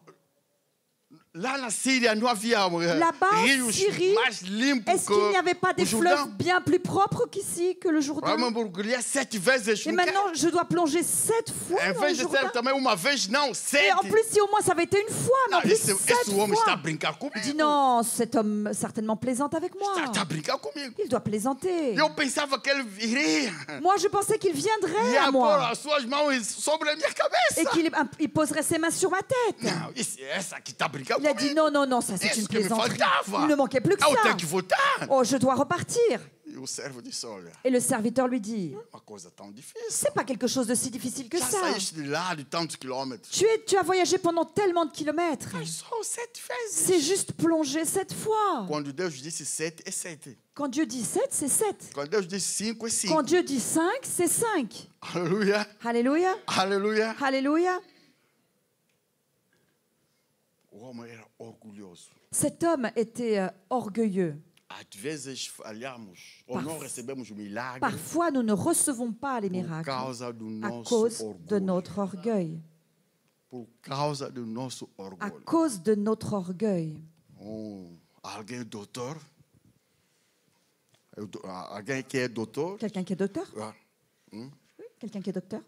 Lá na Síria não havia Là-bas, en rios Syrie, mais limpos Est-ce qu'il n'y avait pas que des o Jordão. fleuves bien plus propres qu'ici, que le Vai Jourdain? mergulhar 7 vezes. Et maintenant, je dois plonger 7 fois Em dans le vez de ser Jourdain. também uma vez, não, 7. Et en plus, si au moins ça avait été une fois, mais en Não, plus esse 7 homem está a fois. brincar comigo. Il dit non, cet homme certainement plaisante avec moi. Está a brincar comigo. Il doit plaisanter. Eu pensava que ele viria. Moi, je pensais qu'il viendrait E à agora moi as suas mãos sobre a minha et cabeça. qu'il poserait ses mains sur ma tête. Não, essa aqui está a brincar Il a dit comigo. non, non, non, ça c'est Isso une que me plaisanterie. faltava. Il ne manquait plus que Eu ça. tenho que voltar. Oh, je dois repartir. E o servo disse, olha, Et le serviteur lui dit, uma coisa tão difícil. c'est pas quelque chose de si difficile que Já ça. saíste de lá de tantos quilômetros. Tu as voyagé pendant tellement de kilomètres. Mas só 7 vezes. C'est juste plonger 7 fois. Quando Deus disse 7, é 7. Quand Dieu dit 7, c'est 7. Quando Deus disse 5, é 5. Quand Dieu dit 5, c'est 5. Aleluia. Alléluia. Aleluia. Alléluia. O homem era orgulhoso. Cet homme était orgueilleux. Às vezes falhamos ou não recebemos o milagre Parfois, nous ne recevons pas les por miracles causa do à nosso cause de orgulho. notre orgueil. Por causa do nosso À orgulho. cause de notre orgueil. Alguém doutor? Alguém que é doutor? Quelqu'un qui est docteur? Ah, Oui, quelqu'un qui est docteur?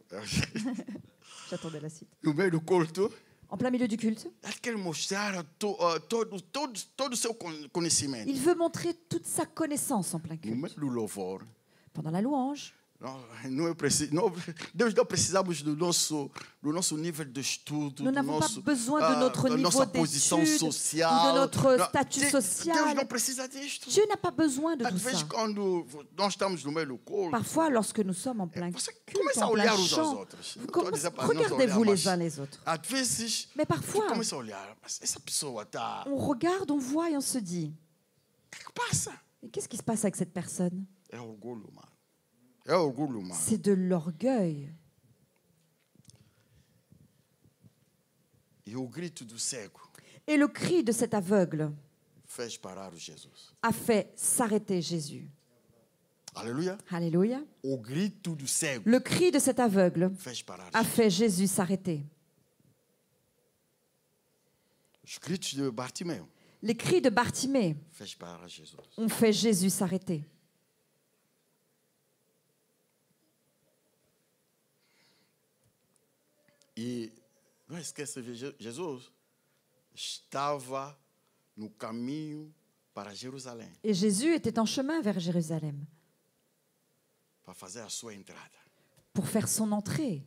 J'attendais la suite. No meio do culto, En plein milieu du culte, ele quer mostrar todo o seu conhecimento. il veut montrer toute sa connaissance en plein No culte. meio do louvor. Pendant la louange, Deus não precisamos do nosso nível de estudo, nous do n'avons pas nosso, besoin de notre da niveau nossa posição d'études social. ou de notre Não, statut Deus social. não precisa disto. Dieu n'a pas besoin de Às tout vezes, ça. quando nós estamos no meio do culto, Parfois, lorsque nous sommes en plein você culte, começa a en plein olhar uns aos chant, outros. vous Não estou a dizer para nós regardez-vous olhar, les uns mas les autres. às vezes, Mais você parfois, começa a olhar, mas essa pessoa está... on regarde, on voit et on se dit, O que passa? mais qu'est-ce qui se passe avec cette personne? É orgulho humano. É orgulho humano. C'est de l'orgueil. E o grito do cego Et le cri de cet aveugle fez parar o Jesus. a fait s'arrêter Jésus. Aleluia. Alléluia. O grito do cego Le cri de cet aveugle fez parar a Jesus. fait Jésus s'arrêter. Os gritos de Bartimeu Les cris de Bartimée fez parar Jesus. ont fait Jésus s'arrêter. E não esqueça, Jesus estava no caminho para Jerusalém Et Jésus était en chemin vers Jérusalem para fazer a sua entrada. pour faire son entrée.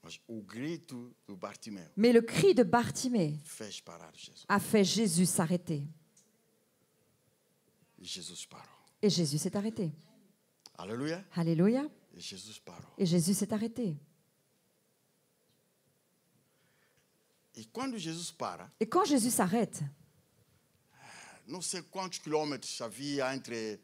Mas o grito do Bartimeu Mais le cri de Bartimée fez parar Jesus. a fait Jésus s'arrêter. E Jesus parou. Et Jésus s'est arrêté. Aleluia. Alléluia. E Jesus parou. Et Jésus s'est arrêté. E quando Jesus para, Et quand Jésus s'arrête, não sei quantos quilômetros havia entre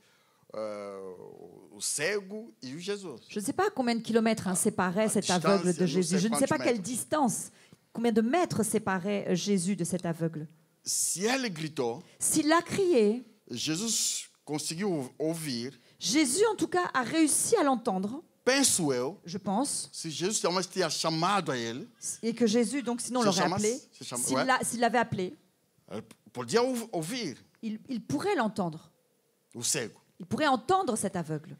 o cego e o Jesus. je ne sais pas combien de kilomètres séparait cet distance, aveugle de je ne Jésus. sais Je ne sais pas quantos quelle mètres. distance, combien de mètres séparait Jésus de cet aveugle. Se ele gritou, S'il a crié, Jesus conseguiu ouvir. Jésus en tout cas a réussi à l'entendre, Penso eu, je pense, se Jesus jamais tinha chamado a ele, et que Jésus, donc sinon, Se l'aurait chamasse- appelé. se chama- S'il ouais. s'il l'avait appelé, ele podia ouvir il pourrait l'entendre. o cego. Il pourrait entendre cet aveugle.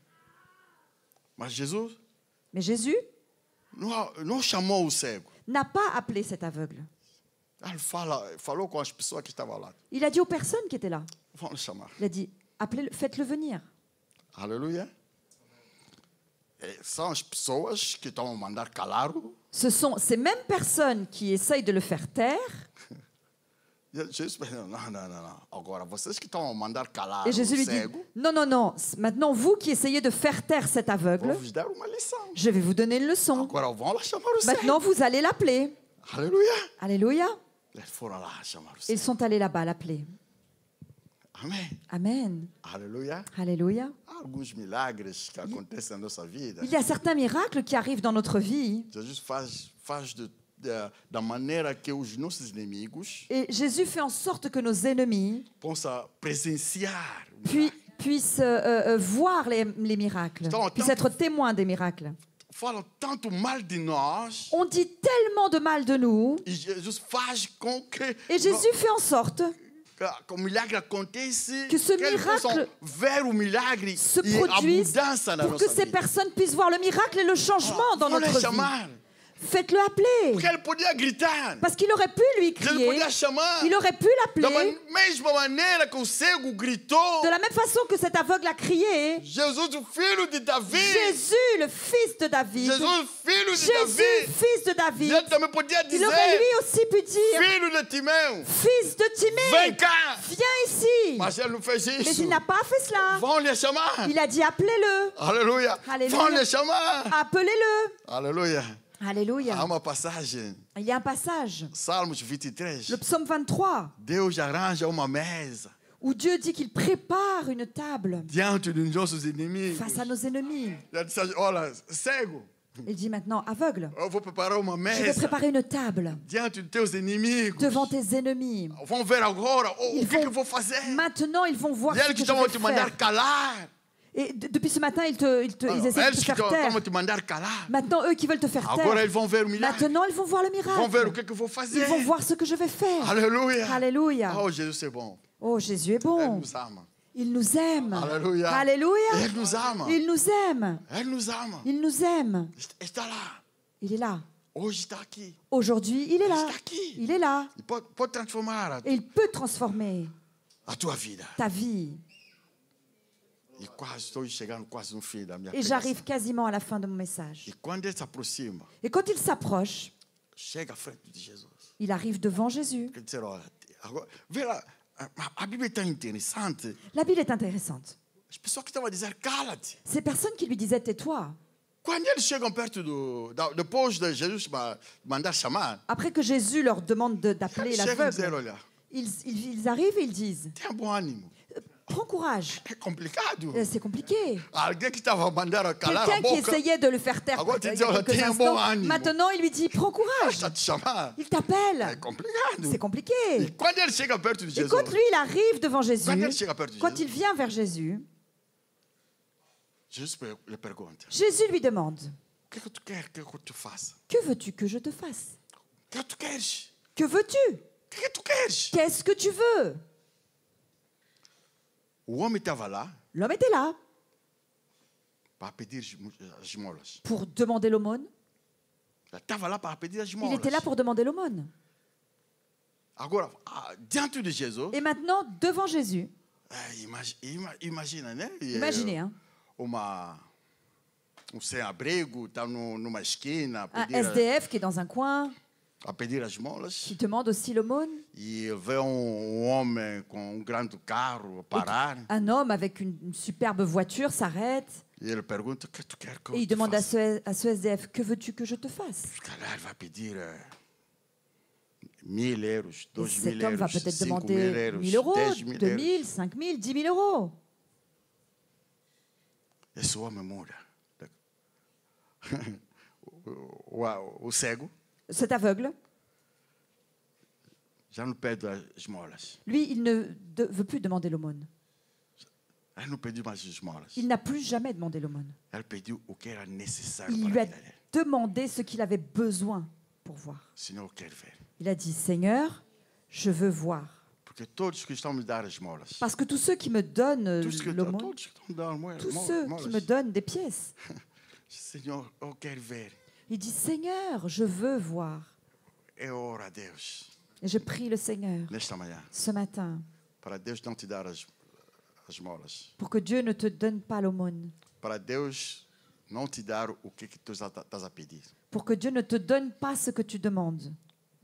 Mas Jesus Mais Jésus não chamou o cego. n'a pas appelé cet aveugle. Ele falou com as pessoas que estavam lá. Il a dit aux personnes qui étaient là, Vamos chamar. il a dit, appelez-le, faites-le venir. Aleluia. São as pessoas que estão a mandar calar-o. Ce sont ces mêmes personnes qui essayent de le faire taire. Jesus pensou, não. Agora, vocês que estão a mandar calar Et o Jésus lui dit, cego, non, maintenant vous qui essayez de faire taire cet aveugle, vou vos dar uma lição. je vais vous donner une leçon. Agora vão lá chamar o cego. Maintenant vous allez l'appeler. Aleluia. Alléluia. Eles foram lá chamar o Ils cego. sont allés là-bas l'appeler. Amém. Amen. Aleluia. Alléluia. Há alguns milagres que acontecem na nossa vida. Il y a certains miracles qui arrivent dans notre vie. Jesus faz da maneira que os nossos inimigos Et Jésus fait en sorte que nos ennemis possam presenciar. puissent voir les miracles, puissent être témoins des miracles. Falam tanto mal de nós. On dit tellement de mal de nous, E Jesus faz com que et Jésus fait en sorte que o milagre aconteça, que ce eles possam miracle ver o milagre se e a produise mudança na pour que nossa ces vida. personnes puissent voir le miracle et le changement dans Vão notre lhe vie. chamar. Faites-le appeler. Porque ele podia gritar. Parce qu'il aurait pu lui Jesus crier, podia chamar. il aurait pu Da l'appeler. mesma maneira que o cego gritou. De la même façon que cet aveugle a crié, Jesus, o filho de Davi. Jésus, le fils de David, Jesus, filho de Jésus, Davi. fils de David, Ele também podia il dizer, aurait lui aussi pu dire, filho de Timeu, fils de vem Timée, cá. viens ici. Mas ele não fez Mais isso. il n'a pas fait cela. Vão lhe chamar. Il a dit appelez-le, Aleluia. Aleluia. Vão lhe chamar. appelez-le. Aleluia. Há Alléluia. uma passagem, Il y a un passage, Salmos 23. le psaume 23, Deus arranja uma mesa où Dieu dit qu'il prépare une table diante dos nossos inimigos. face à nos ennemis. Ele disse, olha, cego, Il dit maintenant aveugle, eu vou preparar uma je vais mesa préparer une table diante dos teus inimigos. devant tes ennemis. Vão ver agora o Ils que eu vont- vou fazer. Maintenant, ils vont voir ce Eles que que je estão a vais te mandar faire. calar. Et depuis ce matin, ils essaient de Eles te que faire taire. estão a te mandar calar. Maintenant, eux qui veulent te faire Agora taire. eles vão ver o milagre. Maintenant, ils vont voir le Vão ver o miracle. que eu vou fazer. Ils vont voir ce que je vais faire. Aleluia. Alléluia. Oh, Jesus é bom. Oh, Jésus est Ele bon. nos ama. Il nous aime. Alléluia. Alléluia. Ele nos ama. Il nous aime. Ele nos ama. Il nous aime. Está lá. Il est là. Hoje está aqui. Aujourd'hui, il est là. Está aqui. Il est là. E pode transformar Et il peut transformer a tua vida. ta vie. E quase estou chegando quase no fim da minha Et pregação. j'arrive quasiment à la fin de mon message. E quando ele se aproxima, Et quand il s'approche, chega à frente de Jesus. il arrive devant Jésus. Quer dizer, olha, agora, vê lá, a Bíblia é tão interessante. La Bible est intéressante. As pessoas que estavam a dizer, cala-te. Ces personnes qui lui disaient tais-toi, Quando eles chegam perto depois de Jesus mandar chamar, après que Jésus leur demande d'appeler eles chegam a dizer, l'aveugle, olha, ils arrivent et ils disent tenha bom ânimo. prends courage. É complicado. C'est compliqué. Alguém que estava a mandar a calar a Quelqu'un qui boca, essayait de le faire taire Agora il y a te diz, olha, quelques tenha bom instants, ânimo. maintenant il lui dit prends courage. está te chamar. Il É t'appelle. complicado. C'est E compliqué. quando ele chega perto de Et Jesus, quand lui il arrive devant Jésus, quando ele chega perto de quand Jesus, il vient vers Jésus, Jesus lhe pergunta, Jésus lui demande o que tu quer que eu te faça? que veux-tu que je te fasse? O que tu queres? Que veux-tu? O que tu queres? Qu'est-ce que tu veux? O homem estava lá L'homme était là para pedir esmolas. pour demander l'aumône. Ele estava lá para pedir Il esmolas. était là pour demander l'aumône. Agora, diante de Jesus, Et maintenant, devant Jésus, imagina, né? imaginez, hein, sem-abrigo, está numa esquina un SDF qui est dans un coin, a pedir as esmolas. qui demande aussi l'aumône, E ele vê homem com grande carro parar. un homme avec une superbe voiture s'arrête E ele pergunta, o que tu quer que et eu il te demande à faça? ce SDF, que veux-tu que je te fasse? Se calhar vai pedir 1.000 euros, Et 2.000 cet homme va euros, peut-être 5.000 demander euros, 1000 euros, 10.000 2000, euros. 5000, 10 000 euros. Esse homem muda. O cego Cet aveugle, já não pede as esmolas. lui, il ne veut plus demander l'aumône. Ele não pediu mais esmolas. Il n'a plus jamais demandé l'aumône. Ele pediu o que era necessário Il para lui a a vida dele. demandé ce qu'il avait besoin pour voir. Senhor, eu quero ver. Il a dit, Seigneur, je veux voir. Porque todos que estão me dar esmolas, Parce que tous ceux qui me donnent l'aumône, todos que estão me dar tous ceux qui me donnent des pièces, Senhor, eu quero ver. il dit, Seigneur, je veux voir. Eu oro a Deus. Et je prie le Seigneur nesta manhã, ce matin para Deus não te dar as molas, pour que Dieu ne te donne pas l'aumône, para Deus não te dar o que tu estás a pedir, pour que Dieu ne te donne pas ce que tu demandes,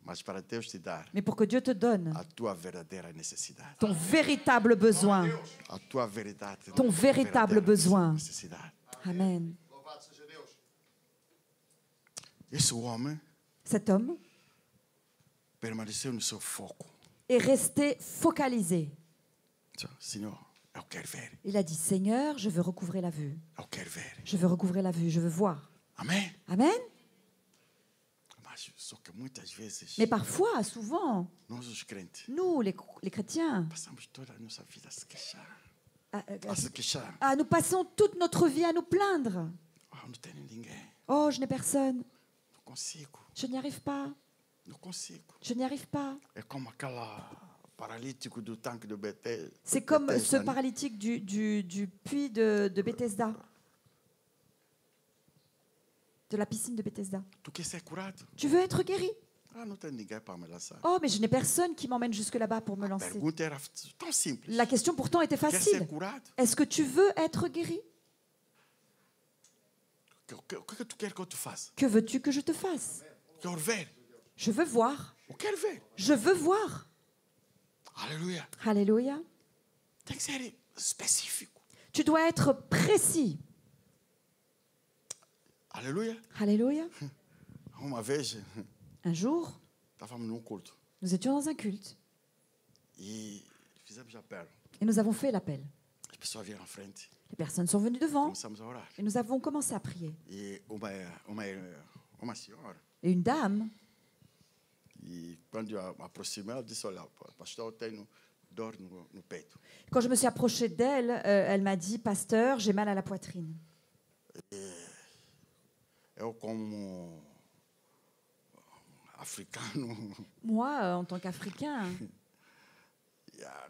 mas para Deus te dar mais pour que Dieu te donne a tua verdadeira necessidade, ton véritable besoin. a tua verdade, Ton véritable besoin. necessidade. Amen. Esse homem Cet homme permaneceu no seu foco. est resté focalisé. Senhor, eu quero ver, Il a dit, Seigneur, je veux recouvrer la vue. eu quero ver. Je veux recouvrer la vue, je veux voir. Amém? Amen. Mas só que muitas vezes, Mais parfois, souvent, nós os crentes, nous, les chrétiens, passamos toda a nossa vida a se queixar. ah, A se queixar. nous passons toute notre vie à nous plaindre. Não tenho ninguém. Oh, je n'ai personne. Não consigo. Je n'y arrive pas. Não consigo. Je n'y arrive pas. É como aquela paralítico do tanque de Bethesda. C'est comme ce paralytique du puits de Bethesda. De la piscine de Bethesda. Tu quer ser curado? Tu veux être guéri? Ah, não tem ninguém para me lançar. Oh, mais je n'ai personne qui m'emmène jusque là-bas pour me A lancer. pergunta era tão simples. La question pourtant était Quer ser facile. curado? Est-ce que tu veux être guéri? O que tu quer que eu te faça? Que veux-tu que je te fasse? Quero ver. Je veux voir. Eu quero ver. Je veux voir. Aleluia. Alléluia. Tem que ser específico. Tu dois être précis. Aleluia. Alléluia. Uma vez, Un jour, estávamos num culto nous étions dans un culte e fizemos appel. et nous avons fait l'appel. As pessoas vieram à frente. Les personnes sont venues devant Começamos a orar. et nous avons commencé à prier. E uma senhora, Et une dame, e quando eu me aproximei, ela disse: Olha, pastor, eu tenho dor no peito. quand je me suis approchée d'elle, elle m'a dit, Pasteur, j'ai mal à la poitrine. Eu, como africano, Moi, en tant qu'Africain,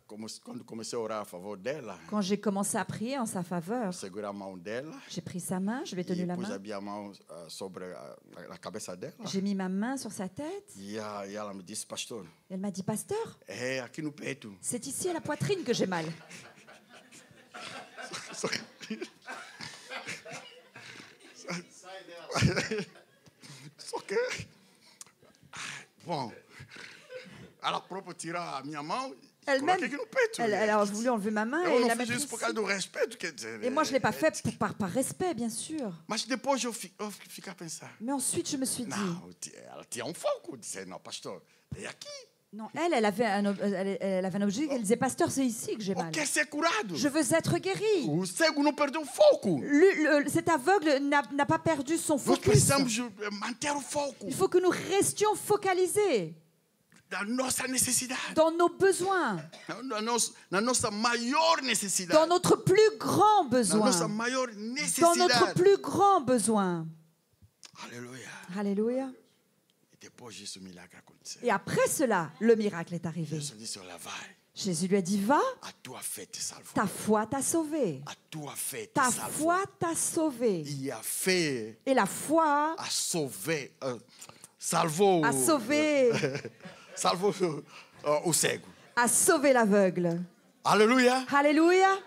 quando comecei a orar a favor dela, quand j'ai commencé à prier en sa faveur, segurei a mão dela j'ai pris sa main, je lui ai tenu e la pus main, a minha mão sobre a cabeça dela. j'ai mis ma main sur sa tête E ela me disse: Pastor, et elle m'a dit, Pasteur, é aqui no peito. c'est ici à la poitrine que j'ai mal. Só que, bom, ela própria tira a minha mão e Elle-même, coloca aqui no peito. elle a voulu enlever ma main et Eu la não mettre fiz isso por ici. causa do respeito, quer dizer. Et moi, je ne l'ai pas fait par respect, bien sûr. Mas depois eu fiquei a pensar: Mais ensuite, je me suis dit, não, ela tinha foco. Eu disse: Não, pastor, é aqui. non, elle avait elle avait un objet, elle disait, Pasteur, c'est ici que j'ai Eu mal. quero ser curado. Je veux être guéri. O cego não perdeu o foco. Cet aveugle n'a pas perdu son Nós focus. precisamos manter o foco Il faut que nous restions focalisés da nossa necessidade, dans nos besoins, na nossa maior necessidade, dans notre plus grand na besoin, nossa maior dans notre necessidade. plus grand besoin. Aleluia. Alléluia. E depois disso o milagre aconteceu. Et après cela, le miracle est arrivé. Jesus disse: Olha, vai. Jésus lui a dit, va, A tua fé te salvou. ta foi t'a sauvé. A tua fé te Ta salvou. foi t'a sauvé. E a fé Et la foi a sauvé, salvou, a sauvé, salvou o cego. a sauvé l'aveugle. Aleluia. Alléluia.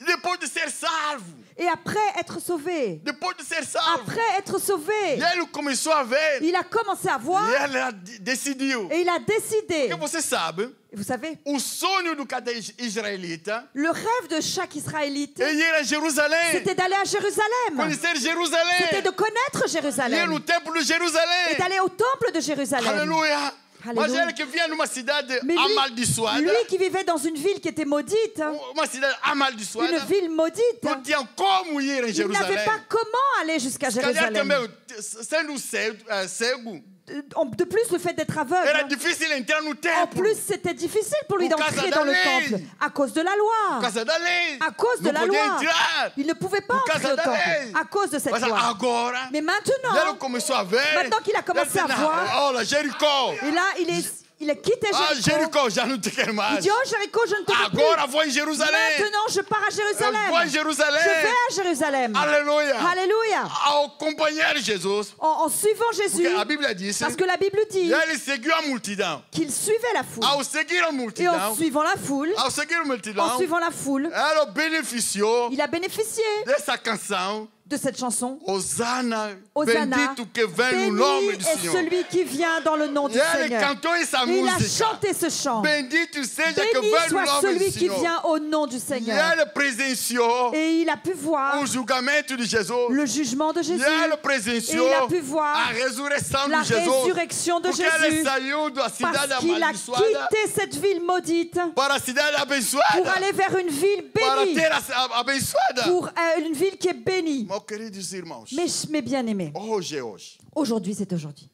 Depois de ser salvo, Et après être sauvé, depois de ser salvo, après être sauvé, e ele começou a ver, il a commencé à voir e ele decidiu. et il a décidé. Porque você sabe, Et vous savez, o sonho do cada israelita le rêve de chaque Israélite, é ir a Jerusalém, c'était d'aller à Jérusalem. conhecer Jerusalém, C'était de connaître ir Jérusalem no templo de et Jerusalém. d'aller au temple de Jérusalem. Aleluia. Mas Alléluia. ele que via numa cidade Mais amaldiçoada, lui qui vivait dans une ville qui était maudite, uma cidade amaldiçoada, une ville maudite, não tinha como ir em il Jerusalém. n'avait pas comment aller jusqu'à Calhar Jérusalem. também, sendo cego, De plus, le fait d'être era aveugle, difícil entrar no en templo. plus, c'était difficile pour lui Por causa d'entrer da dans le lei. temple à cause de la Por loi. causa da lei. À cause de Não la podia loi. entrar. Il ne pouvait pas Por entrer causa au da temple lei. à cause de cette Mas loi. agora, Mais ele maintenant, começou a ver. Maintenant qu'il a commencé ele disse, à voir. Olha, Jericó. et là, il est Il a quitté Ah, Jéricho. Jéricho, já não te quero Il mais. dit, oh Jéricho, je ne te veux plus. Agora vou em Jerusalém. Maintenant, je pars à Eu vou em Jérusalem. Je vais Jerusalém. à Jérusalem. Aleluia. Alléluia. Ao acompanhar Jesus, En suivant Jésus, porque a Bíblia diz, parce que la Bible dit ele seguiu a multidão. qu'il suivait la foule. Ao seguir a Et en multidão, suivant la foule, ao seguir a multidão, en suivant la foule, ela beneficiou il a bénéficié dessa canção. de cette chanson. Hosanna, Hosanna, bendito que vem no nome béni do est Senhor. celui qui vient dans le nom du E ele Seigneur. cantou essa Et il a música. chanté ce chant. Bendito seja que Béni vem no soit nome celui do qui Senhor. vient au nom du E Seigneur. ele presenciou Et il a pu voir o julgamento de Jesus. le jugement de E Jésus. ele Et presenciou il a pu voir a ressurreição la de Jesus. résurrection de Porque ele Jésus. saiu da cidade Parce qu'il a amaldiçoada quitté cette ville maudite para a cidade pour abençoada. aller vers une ville Para bénie. ter a abençoada. Pour une ville qui est bénie. Meus queridos irmãos, Mes bien-aimés, hoje é hoje. aujourd'hui c'est aujourd'hui.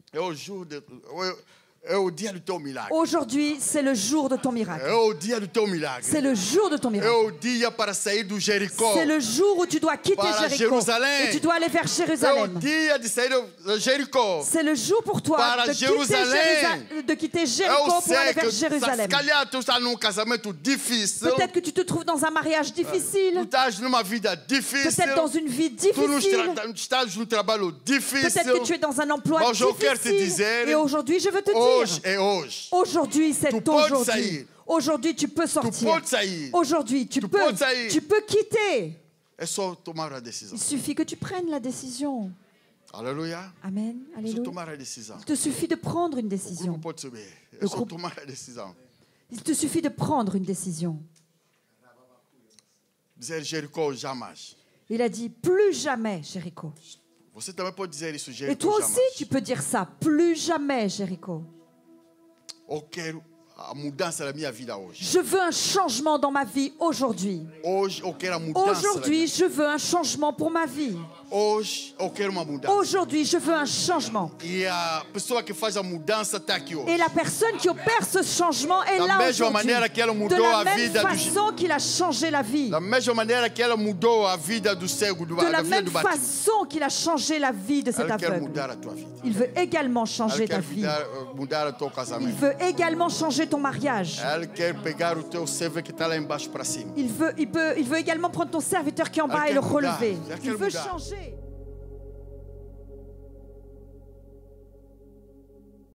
É o dia do teu milagre. Aujourd'hui c'est le jour de ton miracle. É o dia do teu milagre. C'est le jour de ton É miracle. o dia para sair do Jericó. C'est le jour où tu dois quitter Para Jéricho. Jérusalem. Et tu dois aller vers É o Jérusalem. dia de sair de Jericó. C'est le jour pour toi Para de quitter, Jérusalem. de quitter Eu Jéricho pour aller sei vers que se Jérusalem. calhar tu está num casamento difícil. Peut-être que tu te trouves dans un mariage Tu difficile. estás numa vida difícil. Peut-être dans une vie Tu não difficile. estás num trabalho difícil. Peut-être que tu es dans un emploi Mas eu quero te difficile. dizer, Et aujourd'hui, je veux te Hoje dire, é hoje. aujourd'hui, c'est Tu podes aujourd'hui. sair. Aujourd'hui, tu peux Tu sortir. podes sair. Aujourd'hui, tu podes sair. peux quitter. É só tomar a decisão. Il suffit que tu prennes la décision. Aleluia. Amen. É só Alléluia. tomar a decisão. Il te suffit de prendre une O grupo décision. pode subir. É O só grupo- tomar a decisão. Il te suffit de prendre une décision. Dizer Jericó jamais. Il a dit plus jamais, Jéricho. Você também pode dizer isso, Et Jericó toi jamais. aussi, tu peux dire ça. Plus jamais, Jéricho. Eu quero a mudança da minha vida hoje. Je veux un changement dans ma vie aujourd'hui. Hoje eu quero a mudança. Aujourd'hui, je veux un changement pour ma vie. Hoje eu quero uma mudança. Aujourd'hui, je veux un changement. E a pessoa que faz a mudança está aqui hoje. Et la personne qui opère ce changement est Da là mesma aujourd'hui. maneira que ela De mudou la a même vida do façon qu'il a changé la vie. Da mesma maneira que ela mudou a vida do cego, De da la filha même do batismo. façon qu'il a changé la vie de cet Ela quer aveugle. mudar a tua vida. Il veut également changer Ela ta quer vie. mudar o teu Il casamento. veut également changer ton mariage. Ela quer pegar o teu servo que está lá embaixo para cima. Il veut également prendre ton serviteur qui est en bas et le Elle quer mudar. relever. Elle Il quer veut mudar. changer.